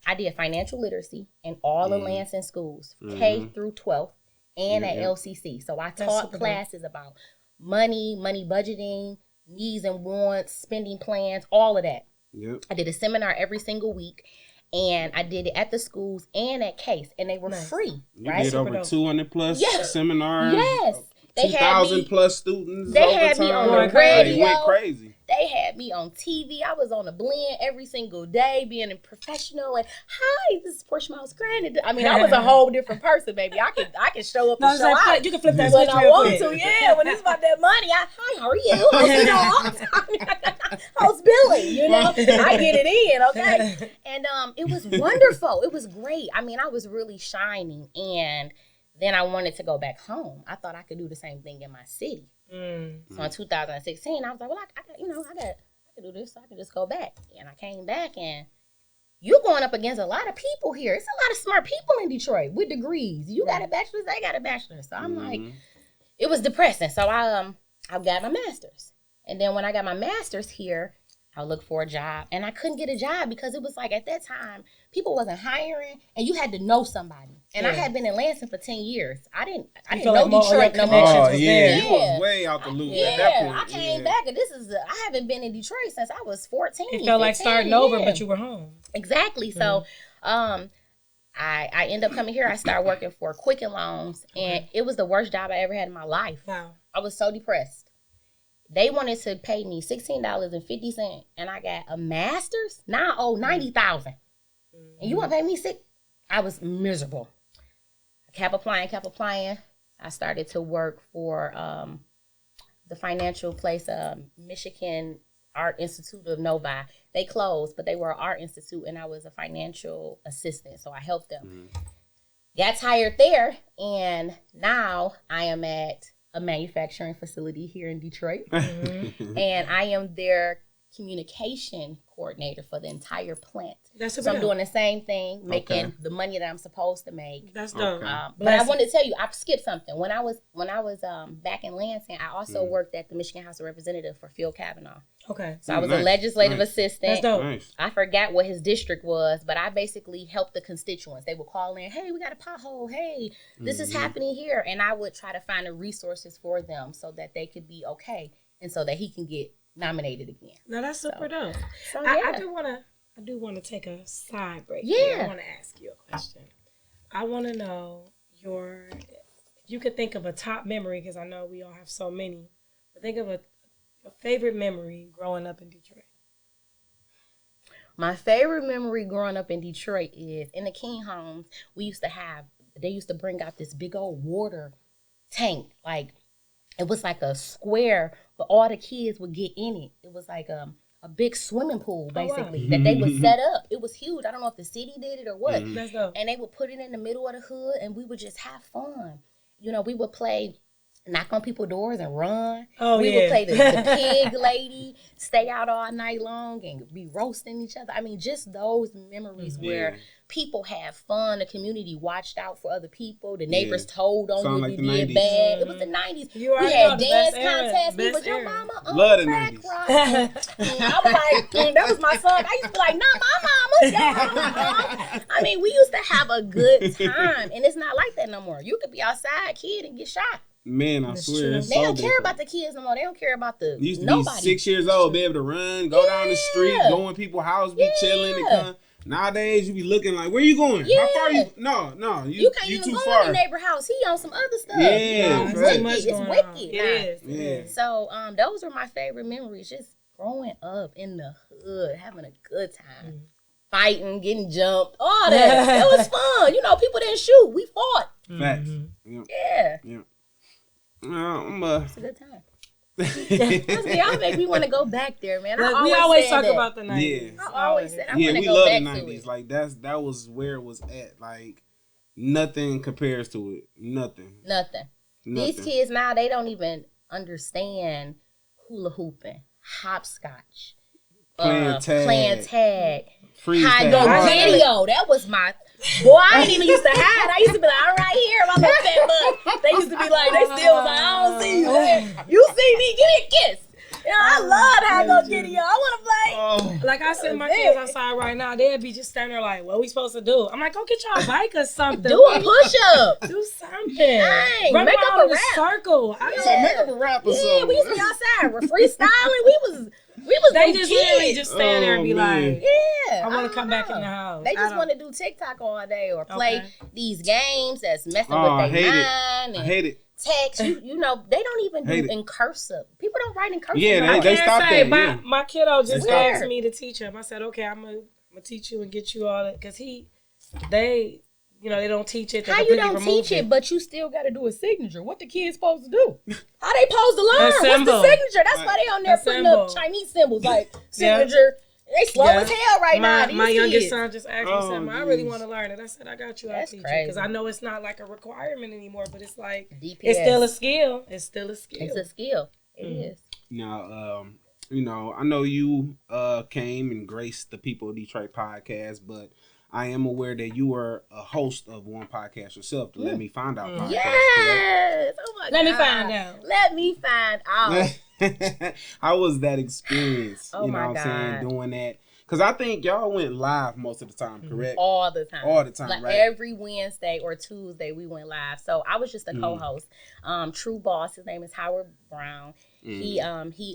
I did financial literacy in all the Lansing schools, K through 12th. And at LCC. So I taught classes about money budgeting, needs and wants, spending plans, all of that. Yep. I did a seminar every single week, and I did it at the schools and at Case, and they were free. You right? did over 200 plus seminars. Yes. 2,000 plus students. They had me on the radio. They went crazy. They had me on TV. I was on a blend every single day, being a professional. And hi, this is Portia Miles Granted. I mean, I was a whole different person, baby. I could show up and show out. You can flip that when switch I want to. Yeah, when it's about that money, hi, how are you? How's Billy? You know, I get it in, okay. And it was wonderful. It was great. I mean, I was really shining, and then I wanted to go back home. I thought I could do the same thing in my city. So in 2016, I was like, well, I can do this. So I can just go back. And I came back, and you're going up against a lot of people here. It's a lot of smart people in Detroit with degrees. You got a bachelor's, they got a bachelor's. So I'm like, it was depressing. So I got my master's. And then when I got my master's here, I looked for a job, and I couldn't get a job because it was like at that time, people wasn't hiring, and you had to know somebody. And I had been in Lansing for 10 years. I didn't know Detroit no more. Oh, yeah. You was way out the loop at that point. I came back, and I haven't been in Detroit since I was 14. It felt like starting over, but you were home. Exactly. So I ended up coming here. I started working for Quicken Loans, and it was the worst job I ever had in my life. Wow. I was so depressed. They wanted to pay me $16.50, and I got a master's. Now I owe $90,000, and you want to pay me $6? I was miserable. I kept applying. I started to work for the financial place, Michigan Art Institute of Novi. They closed, but they were an art institute, and I was a financial assistant, so I helped them. Got tired there, and now I am at a manufacturing facility here in Detroit. And I am their communication coordinator for the entire plant. So I'm doing the same thing, making the money that I'm supposed to make. That's dope. But I wanted to tell you, I skipped something. When I was back in Lansing, I also worked at the Michigan House of Representatives for Phil Kavanaugh. Okay. So I was a legislative assistant. That's dope. I forgot what his district was, but I basically helped the constituents. They would call in, hey, we got a pothole. Hey, this is happening here. And I would try to find the resources for them so that they could be okay and so that he can get nominated again. Now that's super dope. So, yeah. I do want to take a side break. Yeah. Here. I want to ask you a question. I want to know if you could think of a top memory, because I know we all have so many, but think of your favorite memory growing up in Detroit. My favorite memory growing up in Detroit is in the King homes, they used to bring out this big old water tank. Like, it was like a square, but all the kids would get in it. It was like a big swimming pool, basically, that they would set up. It was huge. I don't know if the city did it or what. That's dope. And they would put it in the middle of the hood, and we would just have fun. You know, we would play knock on people's doors and run. We would play the pig lady, stay out all night long and be roasting each other. I mean, just those memories where people had fun, the community watched out for other people, the neighbors told on Sound you like if the you did 90s. bad. It was the 90s. You already We had know, the dance best era, contests. best Was your era. mama on Love the crack 90s. rock? And I was like, that was my song. I used to be like, not my mama. Your mama. I mean, we used to have a good time, and it's not like that no more. You could be outside, kid, and get shot. Man, I That's swear. true. It's They so don't care different. about the kids no more. They don't care about the You used to nobody. be 6 years old, be able to run, go down the street, Yeah. go in people's house, be chilling and Yeah. come. Nowadays, you be looking like, where you going? How far Yeah. you? No, You can't you even too go far. in the neighbor house. He on some other stuff. Yeah, It's right. wicked. It's wicked. It now. is. It Yeah. is. So those were my favorite memories. Just growing up in the hood, having a good time, fighting, getting jumped, all that. It was fun. You know, people didn't shoot. We fought. Facts. Yeah, I'm it's a good time. Honestly, y'all make me want to go back there, man. But we always talk that. about the 90s. Yeah. I always said I yeah, want to we go love back the to 90s. it. Like that was where it was at. Like nothing compares to it. Nothing. Nothing. These kids now, they don't even understand hula hooping, hopscotch, Playing tag. Freeze hide tag. go all that. video. That was my boy. I ain't even used to hide. I used to be like, I'm right here, my little fat butt. They used to be like, they still was like, I don't see you. You see me? Give me a kiss. You know, I love hide go video. I want to play. Oh, Like I send my kids outside right now, they'd be just standing there like, what we supposed to do? I'm like, go get y'all a bike or something. Do a push up. Do something. Dang, Run make around up a in a rap. circle. I so make up a rap or Yeah, something. we used to be outside. We're freestyling. We was They them just kids. literally just stand there and be Oh, man. like, Yeah, I want don't to come back in know. the house. They I just don't- want to do TikTok all day or play Okay. these games that's messing Oh, I with their hate it. mind I and hate it. text. You know, they don't even Hate do it. in cursive. People don't write in cursive. Yeah, no more. they Can't stopped say, that, my, yeah. my kiddo just stopped asked that. me to teach him. I said, okay, I'm gonna teach you and get you all that because they don't teach it. They How you completely don't remove teach it, but you still got to do a signature? What the kids supposed to do? How they supposed to learn? A What's symbol. the signature? That's why they on there A putting symbol. up Chinese symbols like Yeah. signature. They slow Yeah. as hell right now. These My youngest kids. son just asked me, Oh, said, "Ma, I really geez. want to learn it." I said, "I got you. I'll That's teach you." crazy. Because I know it's not like a requirement anymore, but it's like DPS. it's still a skill. It's still a skill. It's a skill. It is. Now, I know you came and graced the People of Detroit podcast, but I am aware that you are a host of one podcast yourself, the Let Me Find Out podcast. Yes. Oh my Let me God. find out. Let me find out. Correct? How was that experience? Oh you know my what I'm saying? God. Doing that. Because I think y'all went live most of the time, correct? All the time. All the time, like right. Every Wednesday or Tuesday we went live. So I was just a co-host. True boss, his name is Howard Brown. He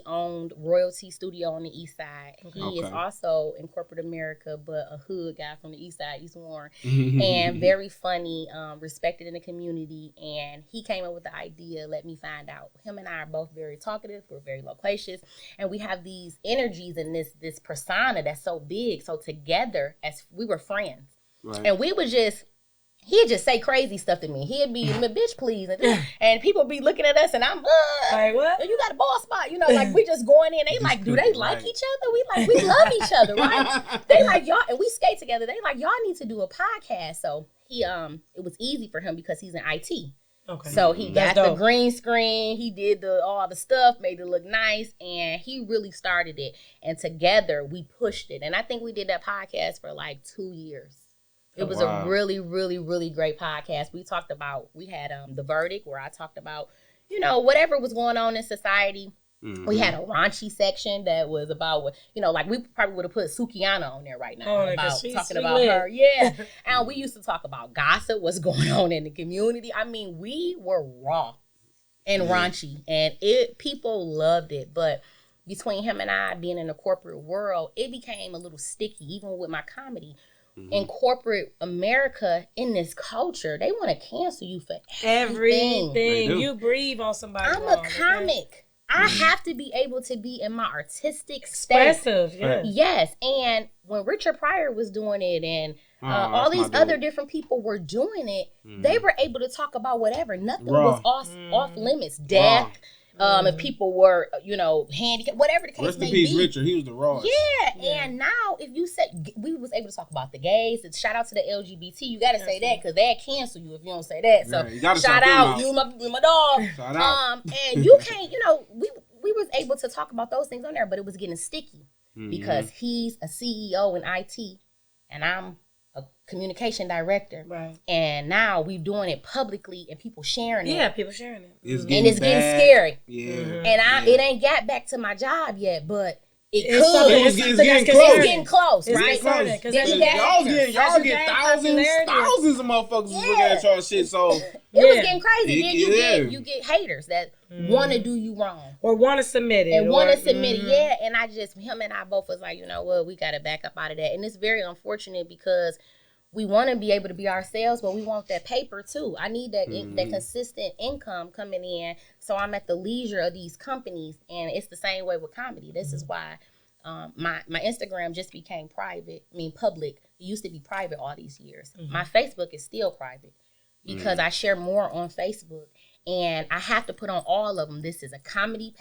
owned Royalty Studio on the East Side. He is Okay. also in corporate America, but a hood guy from the East Side, East Warren, and very funny, respected in the community. And he came up with the idea, Let Me Find Out. Him and I are both very talkative. We're very loquacious, and we have these energies and this persona that's so big. So together, as we were friends, Right. and we would just. He'd just say crazy stuff to me. He'd be, bitch, please. And people be looking at us, and I'm, Like what? you got a ball spot. You know, like, we just going in. They like, do they like right. each other? We love each other, right? They like, y'all, and we skate together. They like, y'all need to do a podcast. So he, it was easy for him because he's in IT. Okay. So he That's got the dope. green screen. He did all the stuff, made it look nice, and he really started it. And together we pushed it. And I think we did that podcast for like 2 years. It was Wow. a really, really, really great podcast. We had The Verdict, where I talked about, whatever was going on in society. We had a raunchy section that was about, like we probably would have put Sukiana on there right now Oh, 'cause about she talking about lit. her. Yeah. And we used to talk about gossip, what's going on in the community. I mean, we were raw and raunchy, and people loved it. But between him and I being in the corporate world, it became a little sticky, even with my comedy. In corporate America, in this culture, they want to cancel you for everything. They Everything do. you breathe on somebody. I'm wrong, a okay? comic. I have to be able to be in my artistic state. Expressive, yeah. Right. Yes, and when Richard Pryor was doing it, and all that's these my other dude. different people were doing it, they were able to talk about whatever. Nothing Raw. was off limits. Death. If people were, handicapped, whatever the case Rest may in peace, be. Richard. He was the rawest. Yeah, and now if you said we was able to talk about the gays, and shout out to the LGBT, you got to say that because they'll cancel you if you don't say that. So Yeah, you gotta shout shout them out, out. you my dog. Shout out. And you can't, we we was able to talk about those things on there, but it was getting sticky because he's a CEO in IT and I'm a communication director. Right. And now we're doing it publicly and people sharing it. Yeah, people sharing it. It's And it's getting scary. Yeah. And it ain't got back to my job yet, but it It's could. something- It's something getting that's close. It's getting close, It's right? getting close. 'Cause Then that's you a- got- Y'all get gain thousands popularity. of motherfuckers Yeah. looking at y'all shit. So It was Yeah. getting crazy. It- Then you get haters that want to do you wrong Or want to submit it. and want or- to submit it. Yeah, and him and I both was like, you know what, we got to back up out of that. And it's very unfortunate because we want to be able to be ourselves, but we want that paper too. I need that that consistent income coming in, so I'm at the leisure of these companies. And it's the same way with comedy. This is why my Instagram just became public. It used to be private all these years. My Facebook is still private because I share more on Facebook. And I have to put on all of them. This is a comedic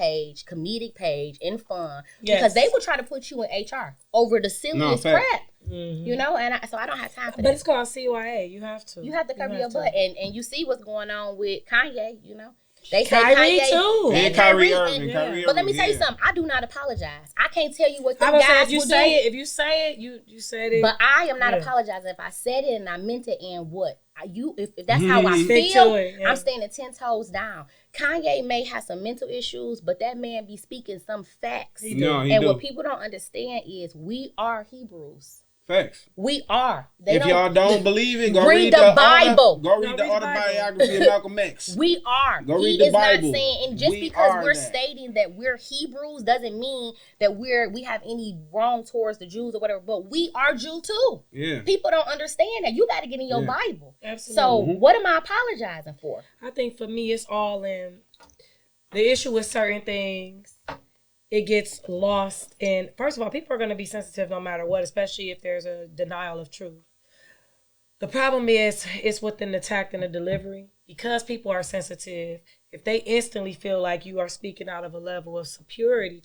page, and fun. Yes. Because they will try to put you in HR over the silliest fact. crap. You know, so I don't have time for But that. it's called CYA. You have to. You have to cover You your have to. butt. And you see what's going on with Kanye, you know. They say Kyrie Kanye too. and Kyrie Irving. Irving. Yeah. Kyrie But let me Irving, tell you yeah. something. I do not apologize. I can't tell you what I the was saying, guys if you will say do. it, you said it. But I am not Yeah. apologizing if I said it and I meant it. And what if that's how I Stick feel, to it, yeah. I'm standing 10 toes down. Kanye may have some mental issues, but that man be speaking some facts. No, he And do. what people don't understand is we are Hebrews. Facts. We are. If y'all don't believe it, go read read the Bible. Go read the read the Bible. autobiography of Malcolm X. We are. Go He read the is Bible. not saying, and just We because are we're that. stating that we're Hebrews doesn't mean that we have any wrong towards the Jews or whatever. But we are Jew too. Yeah. People don't understand that. You got to get in your Yeah. Bible. Absolutely. So what am I apologizing for? I think for me, it's all in the issue with certain things. It gets lost in, first of all, people are going to be sensitive no matter what, especially if there's a denial of truth. The problem is, it's within the tact and the delivery. Because people are sensitive, if they instantly feel like you are speaking out of a level of superiority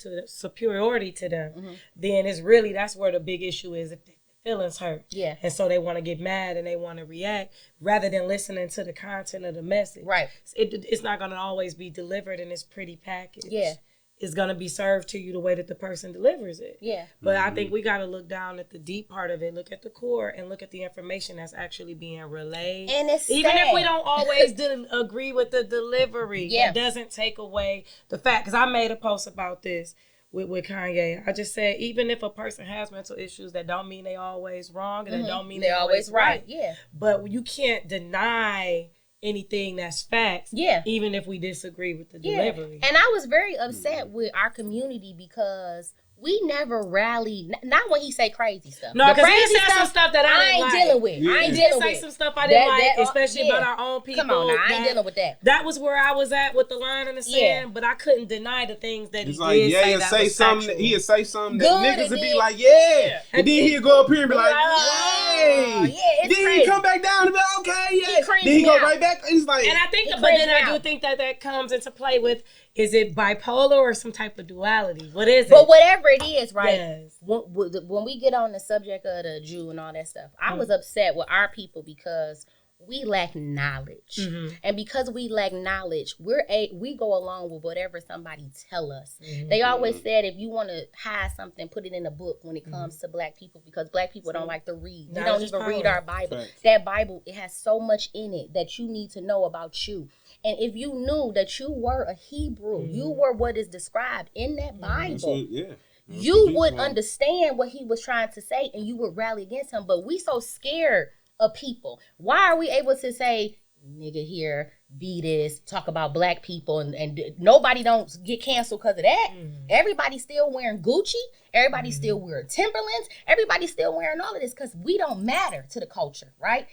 to them, then it's really, that's where the big issue is. If their feelings hurt. Yeah. And so they want to get mad and they want to react rather than listening to the content of the message. Right. It's not going to always be delivered in this pretty package. Yeah. It's going to be served to you the way that the person delivers it. Yeah. But I think we got to look down at the deep part of it, look at the core, and look at the information that's actually being relayed. And it's even sad. if we don't always agree with the delivery, Yeah. that doesn't take away the fact. Because I made a post about this with Kanye. I just said, even if a person has mental issues, that don't mean they always wrong, and that don't mean They're always right. Yeah. But you can't deny anything that's facts, Yeah. even if we disagree with the Yeah. delivery. And I was very upset with our community because we never rallied. Not when he say crazy stuff. No, The because he crazy said some stuff that I ain't didn't like. dealing with. I Yeah. ain't He dealing say with some stuff I didn't like, especially yeah. about our own people. Come on, now, I ain't dealing with that. That was where I was at with the line in the sand, Yeah. but I couldn't deny the things that It's he like, did yeah, say he'll that say was something. factual. He'll say something Good, that niggas it would be did. like, yeah. And then he'll go up here and be like, Oh, hey. yeah, it's Then crazy. he come back down and be like, okay, yeah. creeps Then he me go out. right back. He's like, And I think, It but then creeps me I do out. think that comes into play with, is it bipolar or some type of duality? What is it? But whatever it is, right? Yes. When we get on the subject of the Jew and all that stuff, I was upset with our people because we lack knowledge, and because we lack knowledge, we go along with whatever somebody tell us. They always said if you want to hide something, put it in a book when it comes to Black people, because Black people don't like to read. We don't Knowledge is even read power. our Bible. Facts. That Bible, it has so much in it that you need to know about you. And if you knew that you were a Hebrew, you were what is described in that Bible, so, yeah. you would understand what he was trying to say and you would rally against him. But we so scared of people. Why are we able to say, nigga here, be this, talk about Black people, and nobody don't get canceled because of that? Everybody's still wearing Gucci. Everybody's still wearing Timberlands. Everybody's still wearing all of this because we don't matter to the culture, right?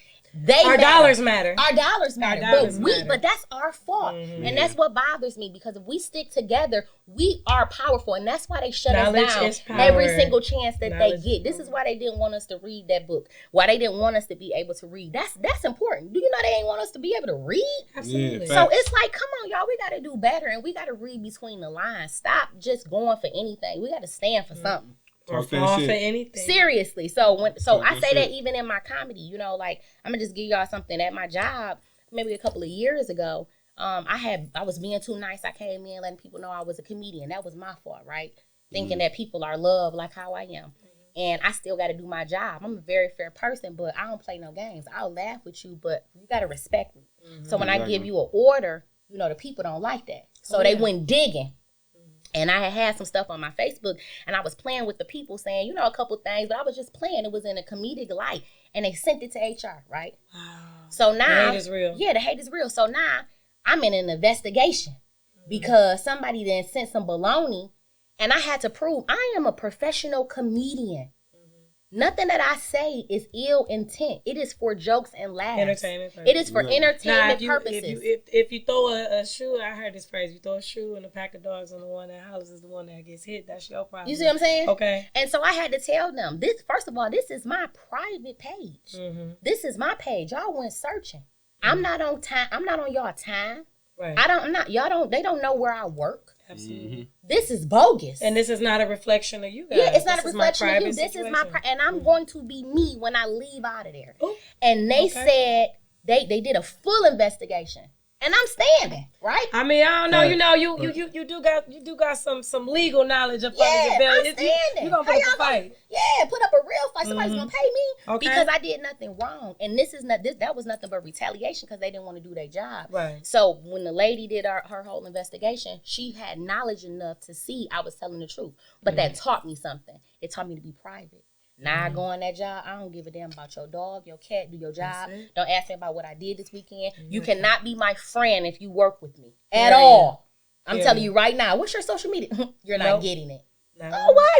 Our dollars matter. Our dollars matter. dollars but matter. but that's our fault. And that's what bothers me, because if we stick together, we are powerful. And that's why they shut Knowledge us is down power. every single chance that Knowledge they get. This is why they didn't want us to read that book. Why they didn't want us to be able to read. That's important. Do you know they ain't want us to be able to read? Absolutely. Yeah, So it's like, come on, y'all, we got to do better, and we got to read between the lines. Stop just going for anything. We got to stand for something. Or Talk that fall shit. for anything. Seriously. So Talk I that say that shit. even in my comedy, like, I'm gonna just give y'all something. At my job, maybe a couple of years ago, I was being too nice. I came in letting people know I was a comedian. That was my fault, right? Thinking that people are loved like how I am. And I still got to do my job. I'm a very fair person, but I don't play no games. I'll laugh with you, but you got to respect me. So when I give you an order, you know, the people don't like that. So they went digging. And I had some stuff on my Facebook, and I was playing with the people saying, you know, a couple things, but I was just playing. It was in a comedic light, and they sent it to HR, right? Wow. So now, the hate is real. Yeah, the hate is real. So now I'm in an investigation because somebody then sent some baloney, and I had to prove I am a professional comedian. Nothing that I say is ill intent. It is for jokes and laughs. Entertainment purposes. It is for entertainment purposes. If you throw a shoe, I heard this phrase, you throw a shoe and a pack of dogs on the one that hollers is the one that gets hit. That's your problem. You see what I'm saying? Okay. And so I had to tell them, this. First of all, this is my private page. This is my page. Y'all went searching. I'm not on time. I'm not on y'all time. Right. They don't know where I work. Absolutely. This is bogus. And this is not a reflection of you guys. Yeah, it's not a This is reflection my of you. private This is my, and I'm going to be me when I leave out of there. Ooh. And they said, they did a full investigation. And I'm standing, right? I mean, I don't know. You know, you do got some legal knowledge up under your belt. I'm standing. You gonna put up a fight? Put up a real fight. Somebody's gonna pay me Okay. because I did nothing wrong. And that was nothing but retaliation because they didn't want to do their job. Right. So when the lady did her whole investigation, she had knowledge enough to see I was telling the truth. But that taught me something. It taught me to be private. Now I go on that job. I don't give a damn about your dog, your cat. Do your job. Don't ask me about what I did this weekend. You cannot be my friend if you work with me at all. I'm telling you right now. What's your social media? You're not getting it. No. Oh, why?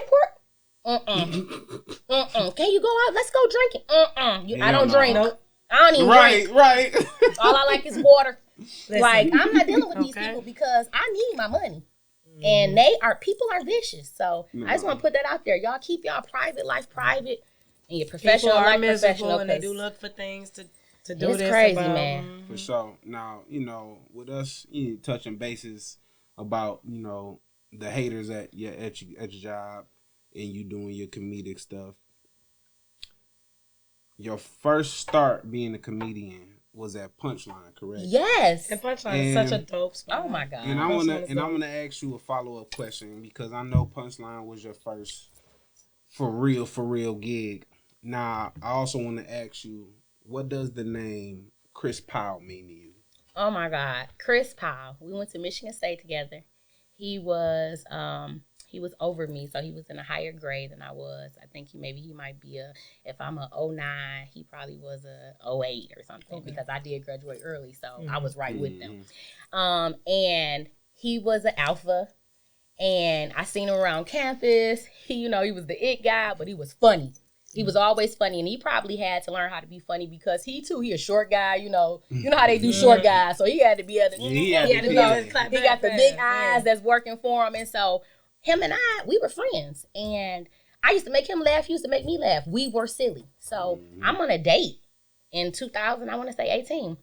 Can you go out? Let's go drinking. I don't drink. Nope. I don't even drink. Right. All I like is water. Listen. Like, I'm not dealing with these people because I need my money. And people are vicious. So I just want to put that out there. Y'all keep y'all private life private and your professional People are life miserable professional. and they do look for things to do It's this. crazy, about. man. For sure. Now, you know, with us touching bases about, you know, the haters at your job and you doing your comedic stuff. Your first start being a comedian was at Punchline, correct? Yes. And Punchline is such a dope spot. Oh my God. And I wanna ask you a follow-up question because I know Punchline was your first for real gig. Now, I also want to ask you, what does the name Chris Powell mean to you? Oh my God. Chris Powell. We went to Michigan State together. He was over me, so he was in a higher grade than I was. I think he might be if I'm a 09, he probably was a 08 or something because I did graduate early, so I was right with them. And he was an alpha, and I seen him around campus. He was the it guy, but he was funny. He was always funny, and he probably had to learn how to be funny because he a short guy, you know how they do short guys, so he had to be able to, he got the big eyes that's working for him, and so him and I, we were friends, and I used to make him laugh, he used to make me laugh. We were silly. So I'm on a date in 2000, I want to say 18.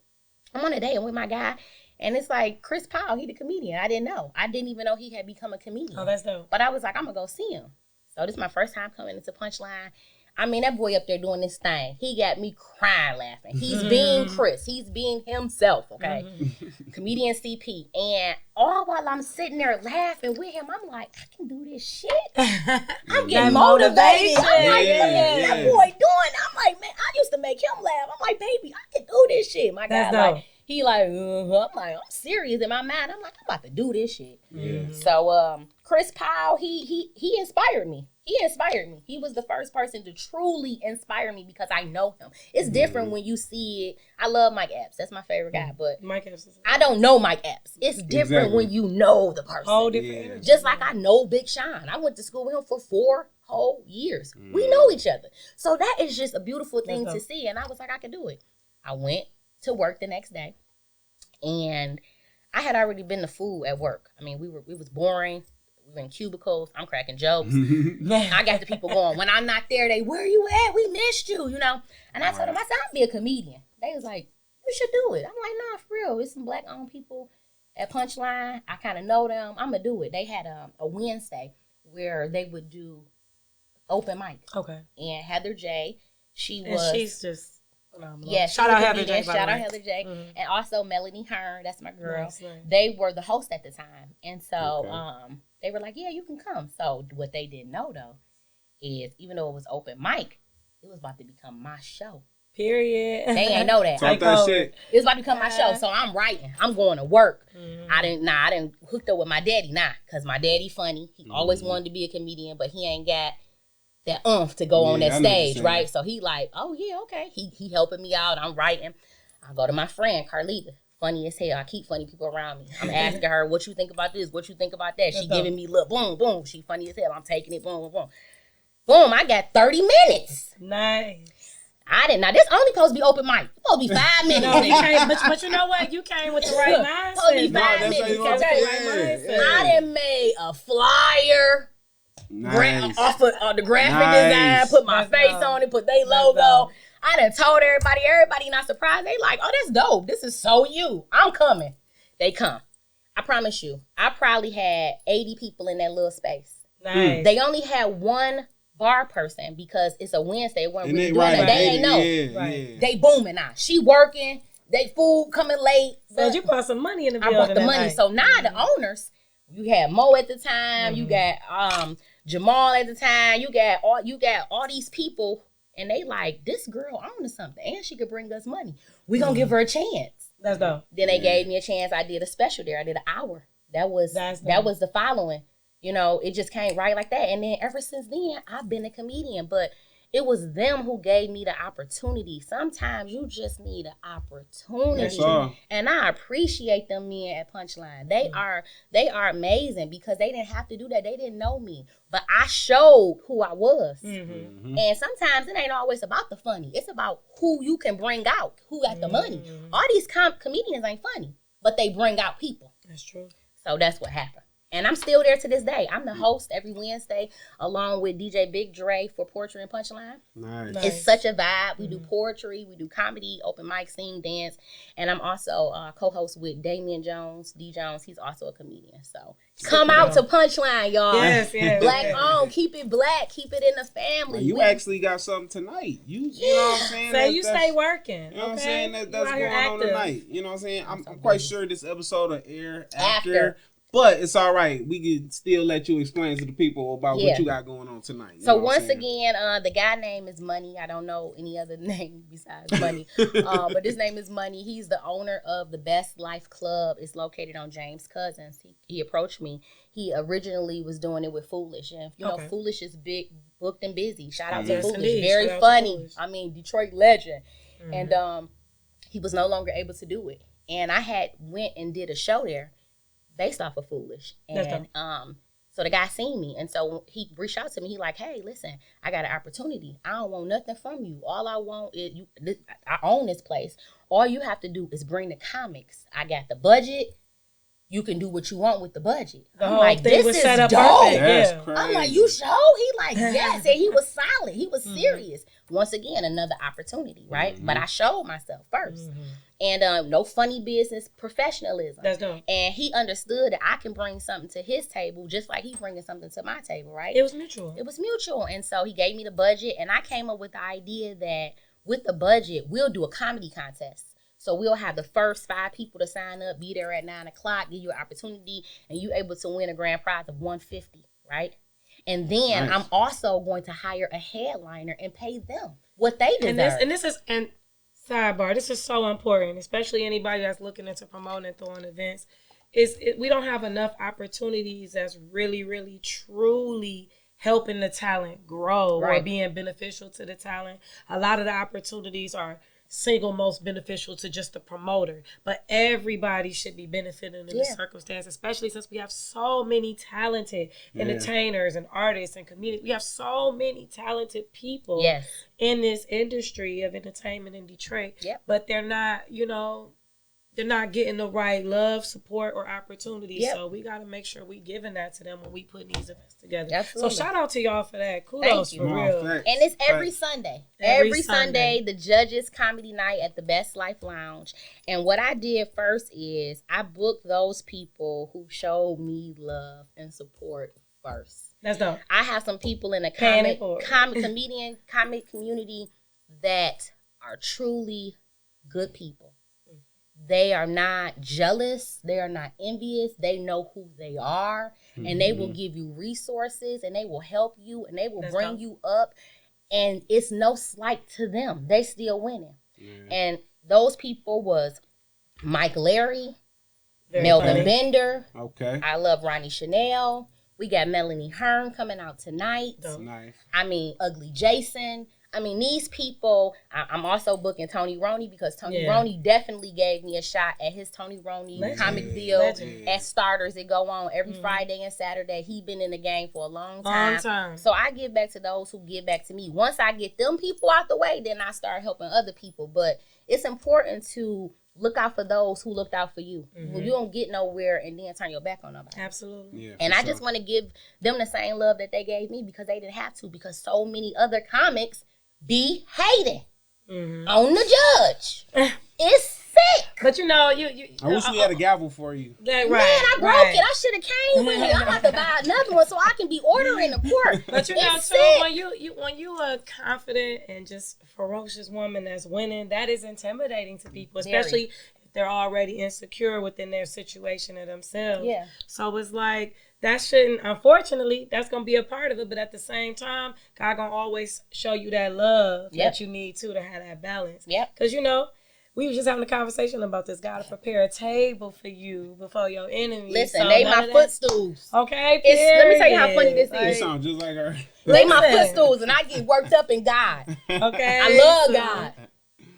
I'm on a date with my guy, and it's like Chris Powell, he the comedian. I didn't know. I didn't even know he had become a comedian. Oh, that's dope. But I was like, I'm going to go see him. So this is my first time coming into Punchline. I mean, that boy up there doing this thing, he got me crying laughing. He's being Chris. He's being himself, okay? Comedian CP. And all while I'm sitting there laughing with him, I'm like, I can do this shit. I'm getting motivated. I'm like, that boy doing. I'm like, man, I used to make him laugh. I'm like, baby, I can do this shit. My God, like, he like, I'm like, I'm serious in my mind. I'm like, I'm about to do this shit. So, Chris Powell, he inspired me. He inspired me. He was the first person to truly inspire me because I know him. It's different when you see it. I love Mike Epps. That's my favorite guy. But Mike Epps I don't know Mike Epps. It's different when you know the person. Whole different energy. Just like I know Big Sean. I went to school with him for 4 whole years. We know each other. So that is just a beautiful thing to see. And I was like, I can do it. I went to work the next day. And I had already been the fool at work. I mean, it was boring. We were in cubicles. I'm cracking jokes. I got the people going. When I'm not there, where you at? We missed you, And I told them, I said, I'll be a comedian. They was like, you should do it. I'm like, nah, for real. It's some black-owned people at Punchline. I kind of know them. I'm going to do it. They had a Wednesday where they would do open mic. Okay. And Heather J, she's phenomenal. Yeah, shout out Heather J. Shout out Heather J. And also Melanie Hearn, that's my girl. Nice. They were the host at the time. And so Okay. they were like, yeah, you can come. So what they didn't know though is even though it was open mic, it was about to become my show. Period. They ain't know that. Talk that shit. It was about to become my show. So I'm writing. I'm going to work. I didn't hooked up with my daddy because my daddy funny. He always wanted to be a comedian, but he ain't got that to go on that I know what you're stage, saying. right? So he like, oh yeah, okay. He helping me out. I'm writing. I go to my friend Carlita, funny as hell. I keep funny people around me. I'm asking her, what you think about this? What you think about that? She giving me little boom, boom. She funny as hell. I'm taking it, boom, boom, boom. Boom, I got 30 minutes. Nice. I didn't. Now this only supposed to be open mic. It's supposed to be 5 minutes. No, you came, but you know what? You came with the right mindset. Only No, 5 that's how minutes. you gonna Okay? do it. Yeah. I done made a flyer. Nice. Off of the graphic Nice. design, put my That's face dope. on it, put their logo. dope. I done told everybody not surprised. They like, oh, that's dope. This is so you. I'm coming. They come. I promise you, I probably had 80 people in that little space. Nice. They only had one bar person because it's a Wednesday. It wasn't And really they, doing right, that. They ain't know. Yeah, Right. yeah. They booming now. She working. They food coming late. So you brought some money in the I building. brought the that money. night. So now the owners, you had Mo at the time, you got Jamal at the time, you got all these people, and they like, this girl owns something, and she could bring us money. We gonna give her a chance. That's dope. Then they gave me a chance. I did a special there. I did an hour. That was That's that dope. was the following. You know, it just came right like that. And then ever since then, I've been a comedian. But it was them who gave me the opportunity. Sometimes you just need an opportunity. That's all. And I appreciate them men at Punchline. They are amazing because they didn't have to do that. They didn't know me. But I showed who I was. Mhm. And sometimes it ain't always about the funny. It's about who you can bring out, who got the money. All these comedians ain't funny, but they bring out people. That's true. So that's what happened. And I'm still there to this day. I'm the host every Wednesday along with DJ Big Dre for Poetry and Punchline. Nice. Nice. It's such a vibe. We do poetry, we do comedy, open mic, sing, dance. And I'm also co-host with Damian Jones, D Jones. He's also a comedian. So come out to Punchline, y'all. Yes, yes. Black yes. on, keep it black, keep it in the family. You We- actually got something tonight. You know what I'm saying? So That's- you that's- stay working. You know what I'm okay? saying? You That's out here going on active. tonight. You know what I'm saying? I'm so quite busy. sure this episode will air After. after. But it's all right. We can still let you explain to the people about Yeah. what you got going on tonight. You So know what I'm once saying? again, the guy name is Money. I don't know any other name besides Money, but his name is Money. He's the owner of the Best Life Club. It's located on James Cousins. He approached me. He originally was doing it with Foolish, and you know Okay. Foolish is big, booked and busy. Shout out Yes, to Foolish, indeed. very Shout out to funny. Foolish. I mean, Detroit legend, and he was no longer able to do it. And I had went and did a show there based off of Foolish, That's and so the guy seen me, and so he reached out to me. He like, hey, listen, I got an opportunity. I don't want nothing from you. All I want is you. I own this place. All you have to do is bring the comics. I got the budget. You can do what you want with the budget. The I'm whole like, thing this was is set up dope. perfect. That's Yeah. crazy. I'm like, you sure? He like, yes. And he was solid. He was serious. Once again, another opportunity, right? But I showed myself first. And no funny business, professionalism. That's dope. And he understood that I can bring something to his table just like he's bringing something to my table, right? It was mutual. It was mutual. And so he gave me the budget, and I came up with the idea that with the budget, we'll do a comedy contest. So we'll have the first 5 people to sign up, be there at 9 o'clock, give you an opportunity, and you able to win a grand prize of $150, right? And then Nice. I'm also going to hire a headliner and pay them what they deserve. And sidebar, this is so important, especially anybody that's looking into promoting and throwing events. We don't have enough opportunities that's really, really, truly helping the talent grow or Right. being beneficial to the talent. A lot of the opportunities are single most beneficial to just the promoter, but everybody should be benefiting in this Yeah. circumstance, especially since we have so many talented entertainers and artists and comedians. We have so many talented people Yes. in this industry of entertainment in Detroit, Yep. but they're not, they're not getting the right love, support, or opportunities. Yep. So we got to make sure we giving that to them when we putting these events together. Absolutely. So shout out to y'all for that. Kudos you. for No, real. facts. And it's every Facts. Sunday. Every Every Sunday, the judges comedy night at the Best Life Lounge. And what I did first is I booked those people who showed me love and support first. That's dope. I have some people in the Paying comic it forward. comedy community that are truly good people. They are not jealous. They are not envious. They know who they are, and they will give you resources, and they will help you, and they will bring you up. And it's no slight to them. They still winning. Yeah. And those people was Mike Larry, Melvin Bender. Okay. I love Ronnie Chanel. We got Melanie Hearn coming out tonight. Nice. I mean, Ugly Jason. I mean, these people, I'm also booking Tony Roney because Tony Roney definitely gave me a shot at his Tony Roney comic deal at Starters. It go on every Friday and Saturday. He been in the game for a long time. So I give back to those who give back to me. Once I get them people out the way, then I start helping other people. But it's important to look out for those who looked out for you. Well, you don't get nowhere and then turn your back on nobody. Absolutely. Yeah, and I just want to give them the same love that they gave me because they didn't have to, because so many other comics be hating on the judge. It's sick. But you know, you I wish we had a gavel for you. Right, man, I broke it. I should have came with it. I'm about to buy another one so I can be ordering the pork. But you know, too, when you a confident and just ferocious woman that's winning, that is intimidating to people, especially if they're already insecure within their situation or themselves. Yeah. So it's like, that shouldn't, unfortunately, that's going to be a part of it. But at the same time, God going to always show you that love that you need, too, to have that balance. Yep. Because, you know, we were just having a conversation about this. God to prepare a table for you before your enemies. Listen, so they my footstools. Okay, let me tell you how funny this is. You sound just like her. They my footstools, and I get worked up in God. Okay. I love God.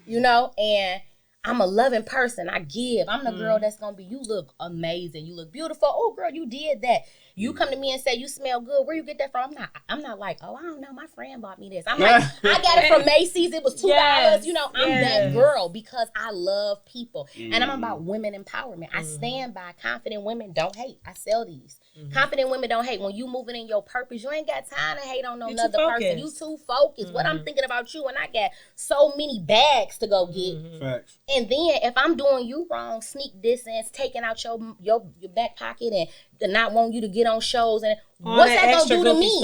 You know, and I'm a loving person. I give. I'm the girl that's going to be, you look amazing. You look beautiful. Oh, girl, you did that. You come to me and say, you smell good. Where you get that from? I'm not like, oh, I don't know. My friend bought me this. I'm like, I got it from Macy's. It was $2. Yes. You know, I'm that girl because I love people. And I'm about women empowerment. I stand by confident women don't hate. I sell these. Confident women don't hate. When you moving in your purpose, you ain't got time to hate on no another person. You too focused. What I'm thinking about you, and I got so many bags to go get. Facts. And then if I'm doing you wrong, sneak distance, taking out your back pocket and not want you to get on shows, and what's that gonna do to me?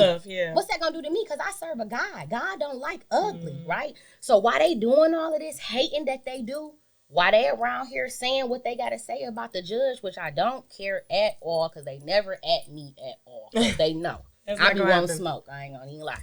What's that gonna do to me? Because I serve a God. God don't like ugly, right? So why they doing all of this hating that they do? Why they around here saying what they gotta say about the judge, which I don't care at all, because they never at me at all. They know. I be wanting smoke. I ain't gonna even lie.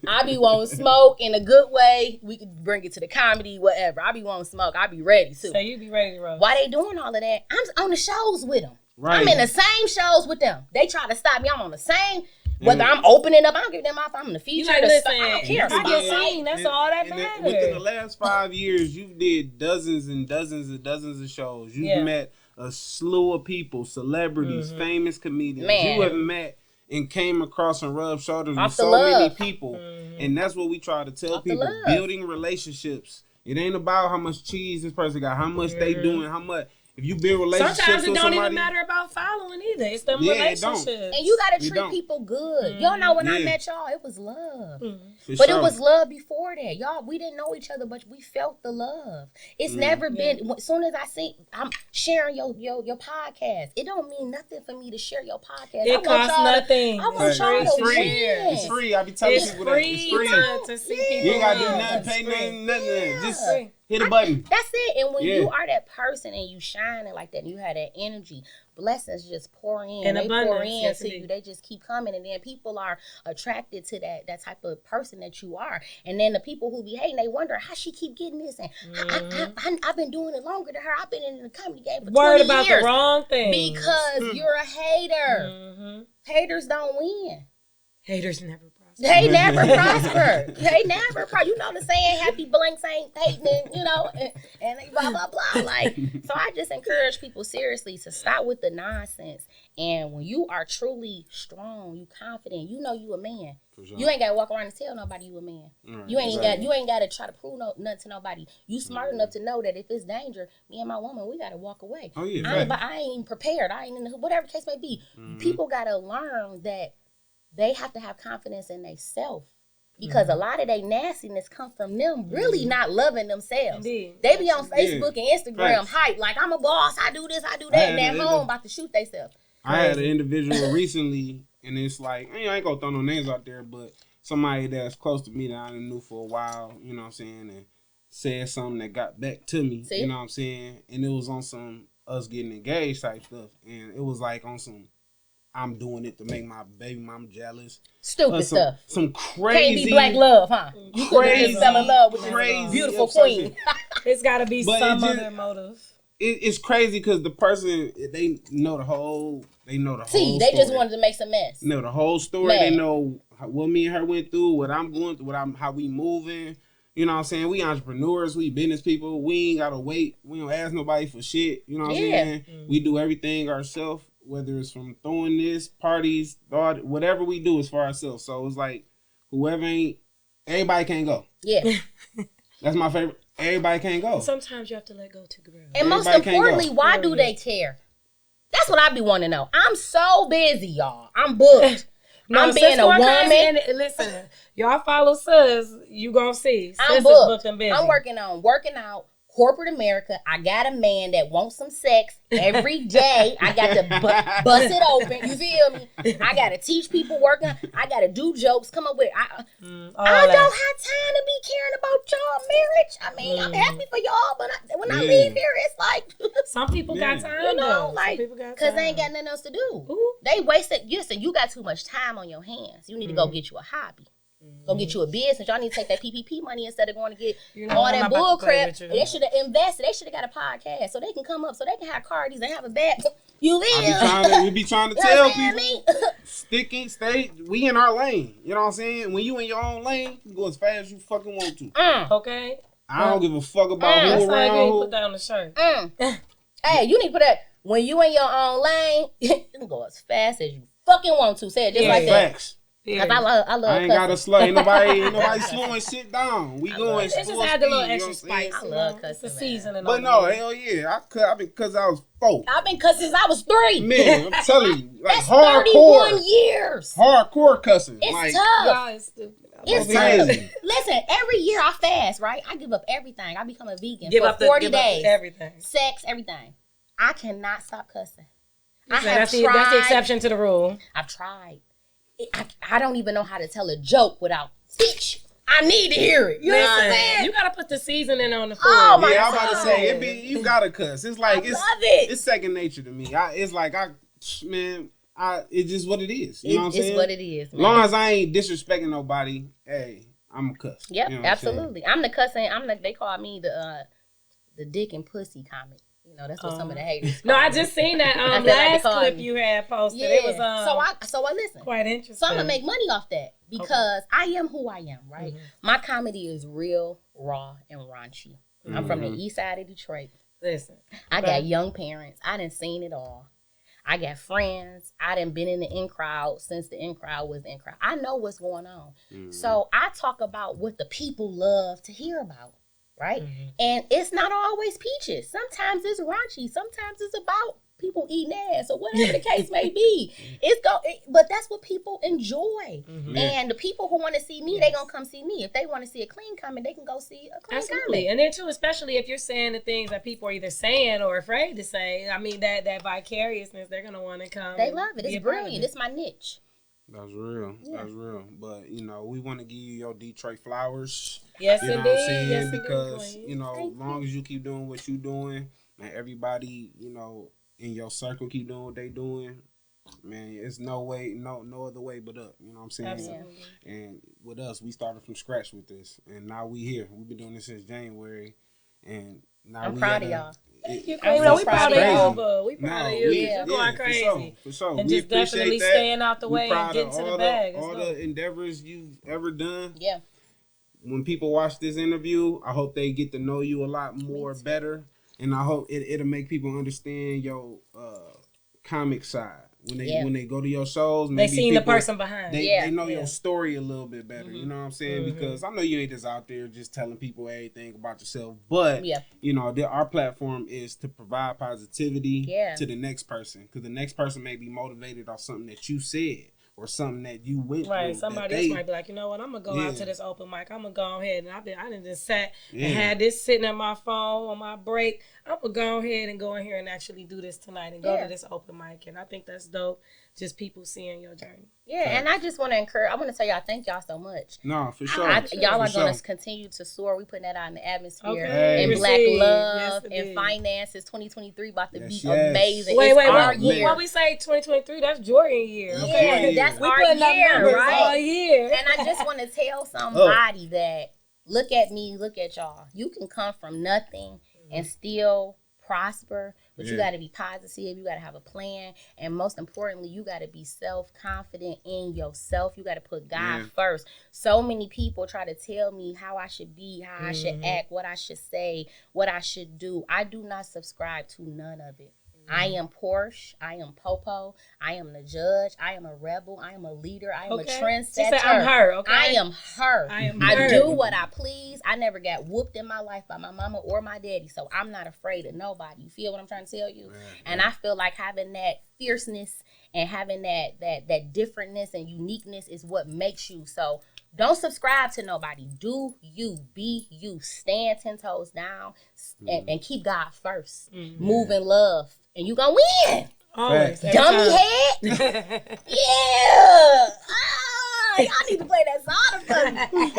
I be wanting smoke in a good way. We could bring it to the comedy, whatever. I be wanting smoke. I be ready too. So you be ready to roll. Why they doing all of that? I'm on the shows with them. Right. I'm in the same shows with them. They try to stop me. I'm on the same. Whether I'm opening up, I don't give them off. I'm in the feature. Like, listen, I don't care. I get seen. That's all that matters. Within the last 5 years, you did dozens and dozens and dozens of shows. You've met a slew of people, celebrities, famous comedians. Man. You have met and came across and rubbed shoulders with so many people. And that's what we try to tell people. Building relationships. It ain't about how much cheese this person got, how much they doing, how much. If you build relationships sometimes it with don't somebody, even matter about following either. It's them relationships. And you got to treat people good. Y'all know when I met y'all, it was love. But it was love before that. Y'all, we didn't know each other, but we felt the love. It's never been, as soon as I see, I'm sharing your podcast. It don't mean nothing for me to share your podcast. It costs nothing. I want y'all to win. It's free. I be telling people that. It's free. To see people. You ain't got to do nothing, pay nothing. Just hit a button. That's it. And when you are that person and you shining like that, and you have that energy, blessings just pour in. And they pour in to you. They just keep coming, and then people are attracted to that type of person that you are. And then the people who be hating, they wonder how she keep getting this. And I've been doing it longer than her. I've been in the comedy game for 20 years. Worried about the wrong thing. Because you're a hater. Haters don't win. Haters never prosper. They never prosper. They never prosper. You know the saying, happy blanks ain't hating, you know, and they blah, blah, blah. Like, so I just encourage people seriously to stop with the nonsense. And when you are truly strong, you confident, you know you a man. Sure. You ain't got to walk around and tell nobody you a man. Right, you ain't got to try to prove nothing to nobody. You smart enough to know that if it's danger, me and my woman, we got to walk away. Oh, yeah, I ain't even prepared. I ain't in the, whatever the case may be. People got to learn that they have to have confidence in themselves, because a lot of their nastiness come from them really not loving themselves. Indeed. They be on Facebook and Instagram hype like, I'm a boss, I do this, I do that, and they're home about to shoot themselves. I had an individual recently, and it's like, I ain't gonna throw no names out there, but somebody that's close to me that I knew for a while, you know what I'm saying, and said something that got back to me. See? You know what I'm saying? And it was on some us getting engaged type stuff. And it was like on some I'm doing it to make my baby mom jealous. Stupid stuff. Some crazy. Can't be black love, huh? You Crazy. fell in love with Crazy. this beautiful Yeah, queen. It's got to be But some it just- other motive. It's crazy because the person they know the whole. They know the whole. See, they story. just wanted to make some mess. Know the whole story. Man. They know what me and her went through, what I'm going through, how we moving. You know what I'm saying? We entrepreneurs, we business people. We ain't gotta wait. We don't ask nobody for shit. You know what I'm saying? We do everything ourselves, whether it's from throwing this, parties, whatever we do is for ourselves. So it's like whoever ain't, everybody can't go. Yeah. That's my favorite. Everybody can't go. Sometimes you have to let go to grow. And most Everybody can't importantly, go. why do they care? That's what I be wanting to know. I'm so busy, y'all. I'm booked. I'm being a woman. Listen, y'all follow Sis, you gonna see. I'm Sis is booked. booked and busy. I'm working out. Corporate America. I got a man that wants some sex every day. I got to bust it open. You feel me? I got to teach people working. I got to do jokes. Come up with. I don't have time to be caring about y'all marriage. I mean, I'm happy for y'all, but when I leave here, it's like Some people got time, you know, though. like Some people got because they time. ain't got nothing else to do. Ooh. They wasted. Listen, you got too much time on your hands. You need to go get you a hobby. Go get you a business. Y'all need to take that PPP money instead of going to get all I'm that about to bull play crap. with you. They should have invested. They should have got a podcast so they can come up, so they can have cardies and have a back. You We live. be trying to You know tell what I'm saying? people, stay. We in our lane. You know what I'm saying? When you in your own lane, you can go as fast as you fucking want to. Okay. I don't give a fuck about That's who why around you who. put that on the shirt. Hey, you need to put that when you in your own lane. You can go as fast as you fucking want to. Say it just like that. Facts. 'Cause I love I ain't cussing. got to slow. Ain't nobody slowing shit down. We going It's just full add a little speed, you know extra what I'm saying? spice. I you love know? It's cussing, the man. seasoning. But on no, it. hell yeah. I been because I was 4. I've been cussing since I was 3. Man, I'm telling you. Like That's 31 hardcore. years. Hardcore cussing. It's like, tough. Y'all is stupid. It's crazy. tough. Listen, every year I fast, right? I give up everything. I become a vegan Give for up 40 give up days. everything. Sex, everything. I cannot stop cussing. I Listen, have that's the tried. exception to the rule. I've tried. I don't even know how to tell a joke without speech. I need to hear it. You know what I'm Listen, saying? you gotta put the seasoning on the food. Oh, my yeah, I'm about to God. say you gotta cuss. It's like I love it. It's second nature to me. It's just what it is. You know what I'm saying? It's what it is, As man. long as I ain't disrespecting nobody, hey, I'm a cuss. Yep, You know what I'm saying? absolutely. I'm the cussing. They call me the dick and pussy comic. You know, that's what some of the haters. No, call I me. just seen that I feel like last they call clip me. you had posted. Yeah. It was so I listen. quite interesting. So I'm gonna make money off that because I am who I am, right? My comedy is real, raw, and raunchy. I'm from the east side of Detroit. Listen, I got young parents. I done seen it all. I got friends. I done been in the in crowd since the in crowd was in crowd. I know what's going on. So I talk about what the people love to hear about, right? And it's not always peaches. Sometimes it's raunchy. Sometimes it's about people eating ass or whatever the case may be. But that's what people enjoy. And the people who want to see me, they gonna come see me. If they want to see a clean comment, they can go see a clean absolutely. comment. And then too, especially if you're saying the things that people are either saying or afraid to say. I mean, that vicariousness, they're gonna want to come. They love it. be It's a part of brilliant. it. It's my niche. That's real. That's real. But we want to give you your Detroit flowers. Yes, You know indeed. what I'm saying? Yes, indeed, Because Queen. as long as you keep doing what you doing, and everybody in your circle keep doing what they doing, man, it's no other way but up. You know what I'm saying? Absolutely. And with us, we started from scratch with this, and now we here. We've been doing this since January, and now I'm proud of y'all. Thank you, I'm Queen. so we proud proud of of y'all. you, boo. We proud of you. You're going crazy. For sure. And We just definitely appreciate that. staying out the We way proud and of getting to all the bag. all Let's go. the endeavors you've ever done. Yeah. When people watch this interview, I hope they get to know you a lot more better, and I hope it'll make people understand your comic side. When they go to your shows, They maybe seen the people- person behind. They know Yeah. your story a little bit better. You know what I'm saying? Because I know you ain't just out there just telling people everything about yourself. But our platform is to provide positivity to the next person, because the next person may be motivated off something that you said or something that you went through. Right, somebody else might be like, you know what, I'm gonna go out to this open mic. I'm gonna go ahead and I done just sat and had this sitting at my phone on my break. I'm gonna go ahead and go in here and actually do this tonight and go to this open mic. And I think that's dope just people seeing your journey. Yeah, and I just want to encourage. I want to tell y'all, thank y'all so much. No, for sure. Y'all are For going to sure. continue to soar. We putting that out in the atmosphere. Okay. And Hey. Black Receive. love Yes, and indeed. finances. 2023 about to be Yes, yes. amazing. Wait, It's wait, our what- year. when we say 2023, that's Jordan year. Yeah, Okay? that's We our putting up year, numbers all right? year. And I just want to tell somebody that look at me, look at y'all. You can come from nothing and still prosper, but you Yeah. got to be positive. You got to have a plan, and most importantly, you got to be self-confident in yourself. You got to put God Yeah. first. So many people try to tell me how I should be, how I should act, what I should say, what I should do. I do not subscribe to none of it. I am Porsche. I am Popo. I am the judge. I am a rebel. I am a leader. I am a Okay. trendsetter. She said, I'm her, okay? I am her. I am I her. do what I please. I never got whooped in my life by my mama or my daddy, so I'm not afraid of nobody. You feel what I'm trying to tell you? And I feel like having that fierceness and having that differentness and uniqueness is what makes you. So don't subscribe to nobody. Do you. Be you. Stand 10 toes down and keep God first. Move in love. And you gonna win. Always. every Dummy time. head. Yeah. Y'all need to play that song for me.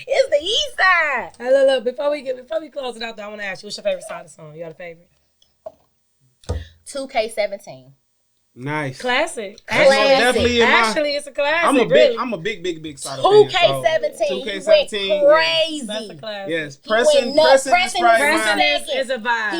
It's the East Side. Hey, look, before we close it out, though, I want to ask you, what's your favorite side of the song? You got a favorite? 2K17. Nice. Classic. That's most Classic. definitely in my. Actually, it's a classic. I'm a really. big side of fan. 2K17. He went 2K17. crazy. That's a classic. Yes, He went pressing nuts. is Pressing probably Pressing mine. Pressing is a vibe.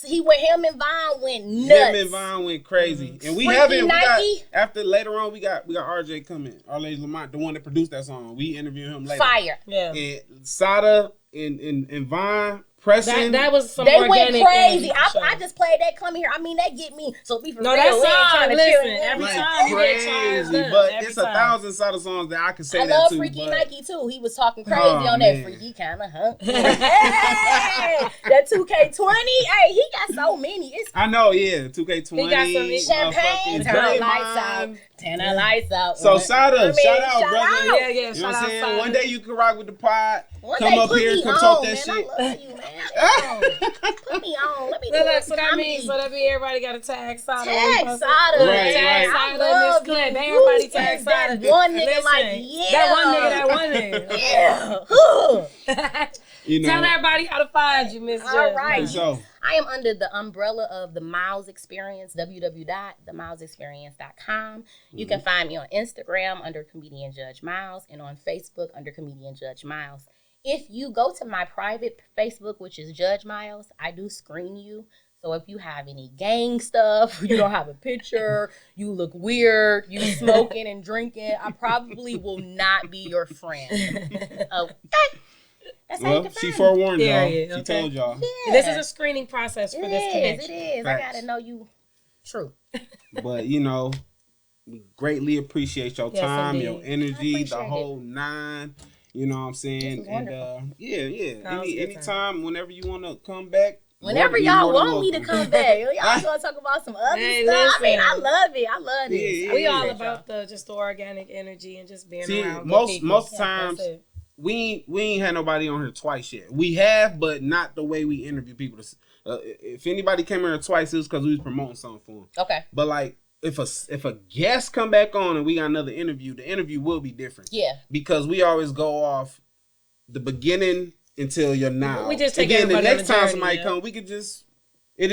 He went. Him and Vaughn went nuts. Him and Vaughn went crazy, and we Freaky haven't. We Nike. got after later on. We got RJ coming. RJ Lamont, the one that produced that song. We interviewed him later. Fire. Yeah. And Sada and Vaughn pressing. That was some They went organic crazy. energy, for sure. I just played that coming here. I mean, that get me. So be for No, real. that we ain't trying song, to listen, chill. every like time you get charged crazy, up, but every it's time. 1,000 Sada songs that I can say I that love too. Freaky but Nike too. He was talking crazy Oh, on man. that freaky kind of hey, that 2K20. Hey, he got so many. It's I know, yeah, 2K20. He got some champagne. motherfucking Turn the Draymond. lights out. Turn the lights out. So Sada, I mean, shout out, brother. out. Yeah, You know shout what out I'm saying? Sada. One day you can rock with the pod. One Come day up put here, me come on, talk that man. shit. I love you, man. Put me on. Let me do Look, it. so that means everybody got to tag Sada. Tag Sada. Sada. Right, Tag right. Sada I in love this clip. you. Everybody You tag is that Sada. one nigga Listen, like, yeah. That one nigga. Yeah. You know, Tell everybody how to find you, Miss All Judge. right. so I am under the umbrella of the Miles Experience, www.themilesexperience.com. You can find me on Instagram under Comedian Judge Miles and on Facebook under Comedian Judge Miles. If you go to my private Facebook, which is Judge Miles, I do screen you. So if you have any gang stuff, you don't have a picture, you look weird, you smoking and drinking, I probably will not be your friend. Okay. That's how you well, can she find me. forewarned y'all. Period, She okay. told y'all. This is a screening process for this It connection. is. Facts. I gotta know you true. But you know, we greatly appreciate your Yes, time, indeed. your energy, appreciate the it. whole nine. You know what I'm saying? was And wonderful. yeah. That was a good Anytime, whenever you wanna come back. Whenever you're y'all more than want me to welcome. come back, y'all gonna talk about some other Hey, stuff. I mean, I listen. love it. I love this. Yeah, We yeah, all yeah. about just the organic energy and just being See, around good most people. most Yeah, times that's it. we ain't had nobody on here twice yet. We have, but not the way we interview people. If anybody came here twice, it was because we was promoting something for them. Okay. But like, if a guest come back on and we got another interview, the interview will be different. Yeah. Because we always go off the beginning until you're now. We just take and then the everybody on next the time journey, somebody yeah. come, we could just we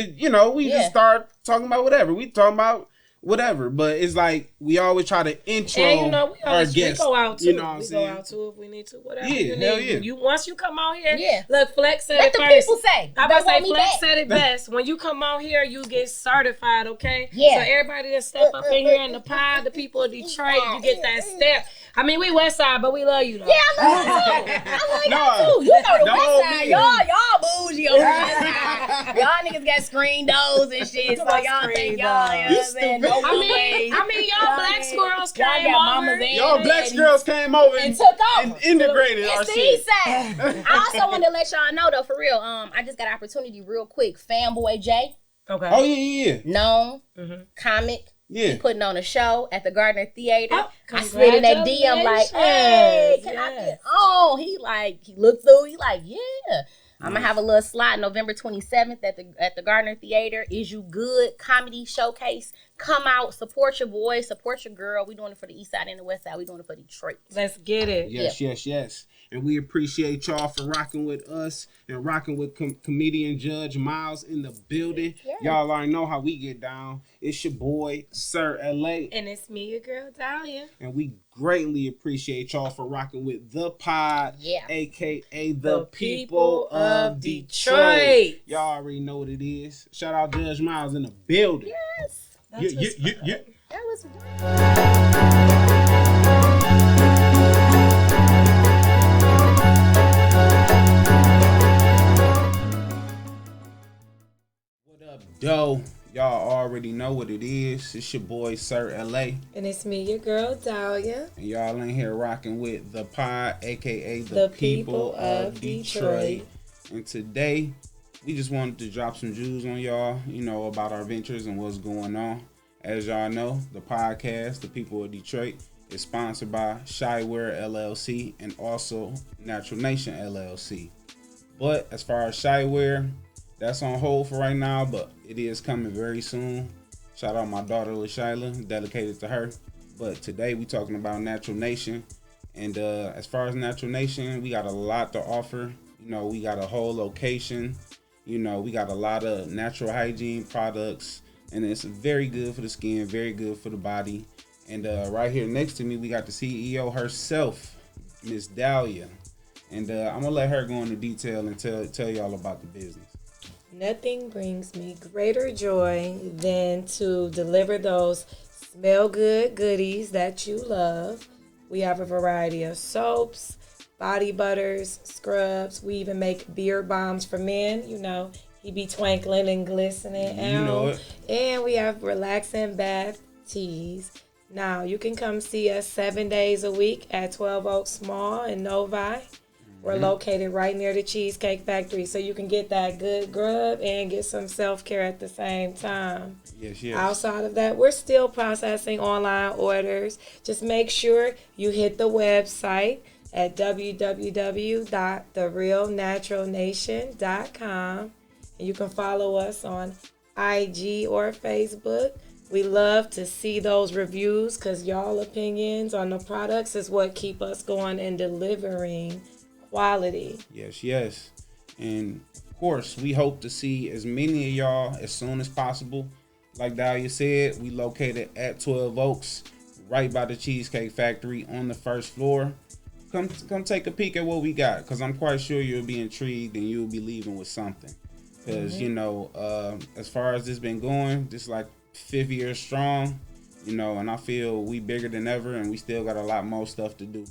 Yeah. just start talking about whatever. We talking about whatever. But it's like we always try to intro And you know, we our always we guests. go out too. You know what I'm we saying? go out too if we need to. Whatever Yeah, you hell need. yeah. You once you come out here, Yeah. look, Flex said Let it the first. people say. I They about to say want me Flex back. said it best. When you come out here, you get certified, okay? Yeah. So everybody that step up in here in the pod, the people of Detroit, you get that step. I mean, we West Side, but we love you though. Yeah, I love you too. I love y'all No, too. You know the the West whole Side. meeting. Y'all bougie over there. Y'all niggas got screen doors and shit. So y'all think y'all, you know what I'm saying? No way. I mean, y'all black squirrels Y'all came got over. mamas and Y'all black daddies. girls came over And took over. and integrated our It's the shit. East Side. I also wanted to let y'all know though, for real. I just got an opportunity real quick. Fanboy J, Okay. Oh yeah. known Mhm. comic, Yeah. putting on a show at the Gardner Theater. Oh, I slid in that DM like, hey, can I get on? He looked through. He like, yeah. I'm gonna have a little slot November 27th at the Gardner Theater. Is You Good Comedy Showcase Come out, support your boy, support your girl. We doing it for the East Side and the West Side. We doing it for Detroit. Let's get it. Yes. And we appreciate y'all for rocking with us and rocking with comedian Judge Miles in the building. Yes. Y'all already know how we get down. It's your boy, Sir LA. And it's me, your girl, Dahlia. And we greatly appreciate y'all for rocking with The Pod, a.k.a. The People of Detroit. Y'all already know what it is. Shout out Judge Miles in the building. Yes. Yeah. That was What up, doe? Y'all already know what it is. It's your boy, Sir LA. And it's me, your girl, Dahlia. And y'all in here rocking with The Pod, a.k.a. The People of Detroit. And today, we just wanted to drop some jewels on y'all, about our ventures and what's going on. As y'all know, the podcast, The People of Detroit, is sponsored by Shywear LLC and also Natural Nation LLC. But as far as Shywear, that's on hold for right now, but it is coming very soon. Shout out my daughter, LaShyla, dedicated to her. But today we talking about Natural Nation. And as far as Natural Nation, we got a lot to offer. We got a whole location. We got a lot of natural hygiene products. And it's very good for the skin, very good for the body. And right here next to me, we got the CEO herself, Miss Dahlia. And I'm going to let her go into detail and tell y'all about the business. Nothing brings me greater joy than to deliver those smell good goodies that you love. We have a variety of soaps, body butters, scrubs. We even make beard balms for men. He be twinkling and glistening. You know it. And we have relaxing bath teas. Now, you can come see us 7 days a week at 12 Oaks Mall in Novi. We're located right near the Cheesecake Factory, so you can get that good grub and get some self-care at the same time. Yes. Outside of that, we're still processing online orders. Just make sure you hit the website at www.therealnaturalnation.com. And you can follow us on IG or Facebook. We love to see those reviews because y'all opinions on the products is what keep us going and delivering quality. Yes. And of course, we hope to see as many of y'all as soon as possible. Like Dahlia said, we located at 12 Oaks, right by the Cheesecake Factory on the first floor. Come take a peek at what we got, because I'm quite sure you'll be intrigued and you'll be leaving with something. Because, as far as this been going, this like 5th year strong, and I feel we bigger than ever and we still got a lot more stuff to do.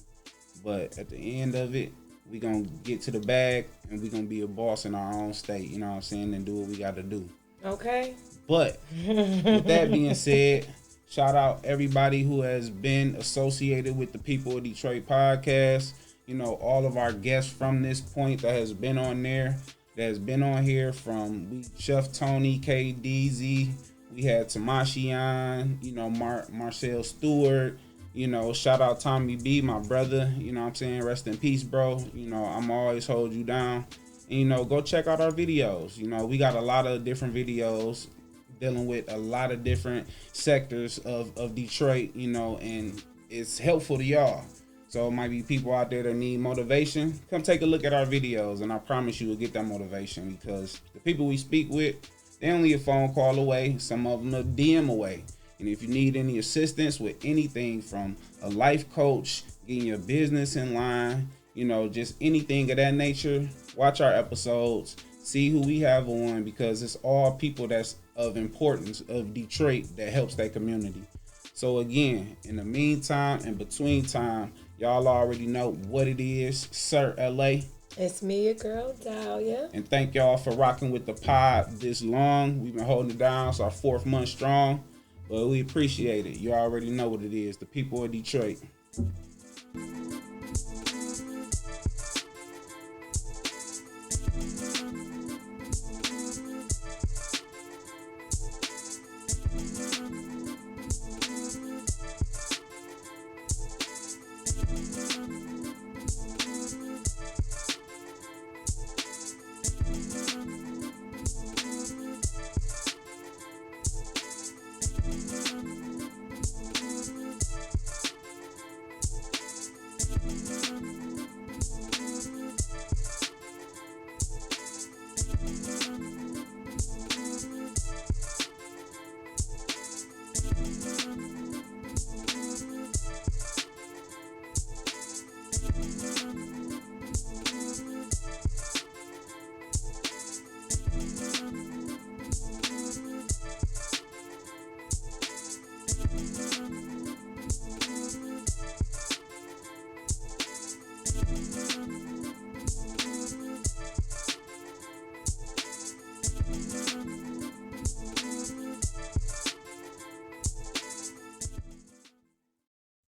But at the end of it, we gonna get to the bag and we gonna be a boss in our own state, and do what we got to do. Okay. But with that being said, shout out everybody who has been associated with the People of Detroit podcast. All of our guests from this point that has been on there, that has been on here, from Chef Tony, KDZ, we had Tamashi on, Marcel Stewart, shout out Tommy B, my brother, rest in peace, bro. I'm always hold you down. And, go check out our videos. We got a lot of different videos dealing with a lot of different sectors of Detroit, and it's helpful to y'all. So it might be people out there that need motivation. Come take a look at our videos, and I promise you will get that motivation, because the people we speak with, they're only a phone call away. Some of them a DM away. And if you need any assistance with anything from a life coach, getting your business in line, just anything of that nature, watch our episodes, see who we have on, because it's all people that's of importance of Detroit that helps that community. So again, in the meantime and between time, y'all already know what it is. Sir LA. It's me, your girl, Dahlia. And thank y'all for rocking with the pod this long. We've been holding it down. It's our 4th month strong. But we appreciate it. You already know what it is. The People of Detroit.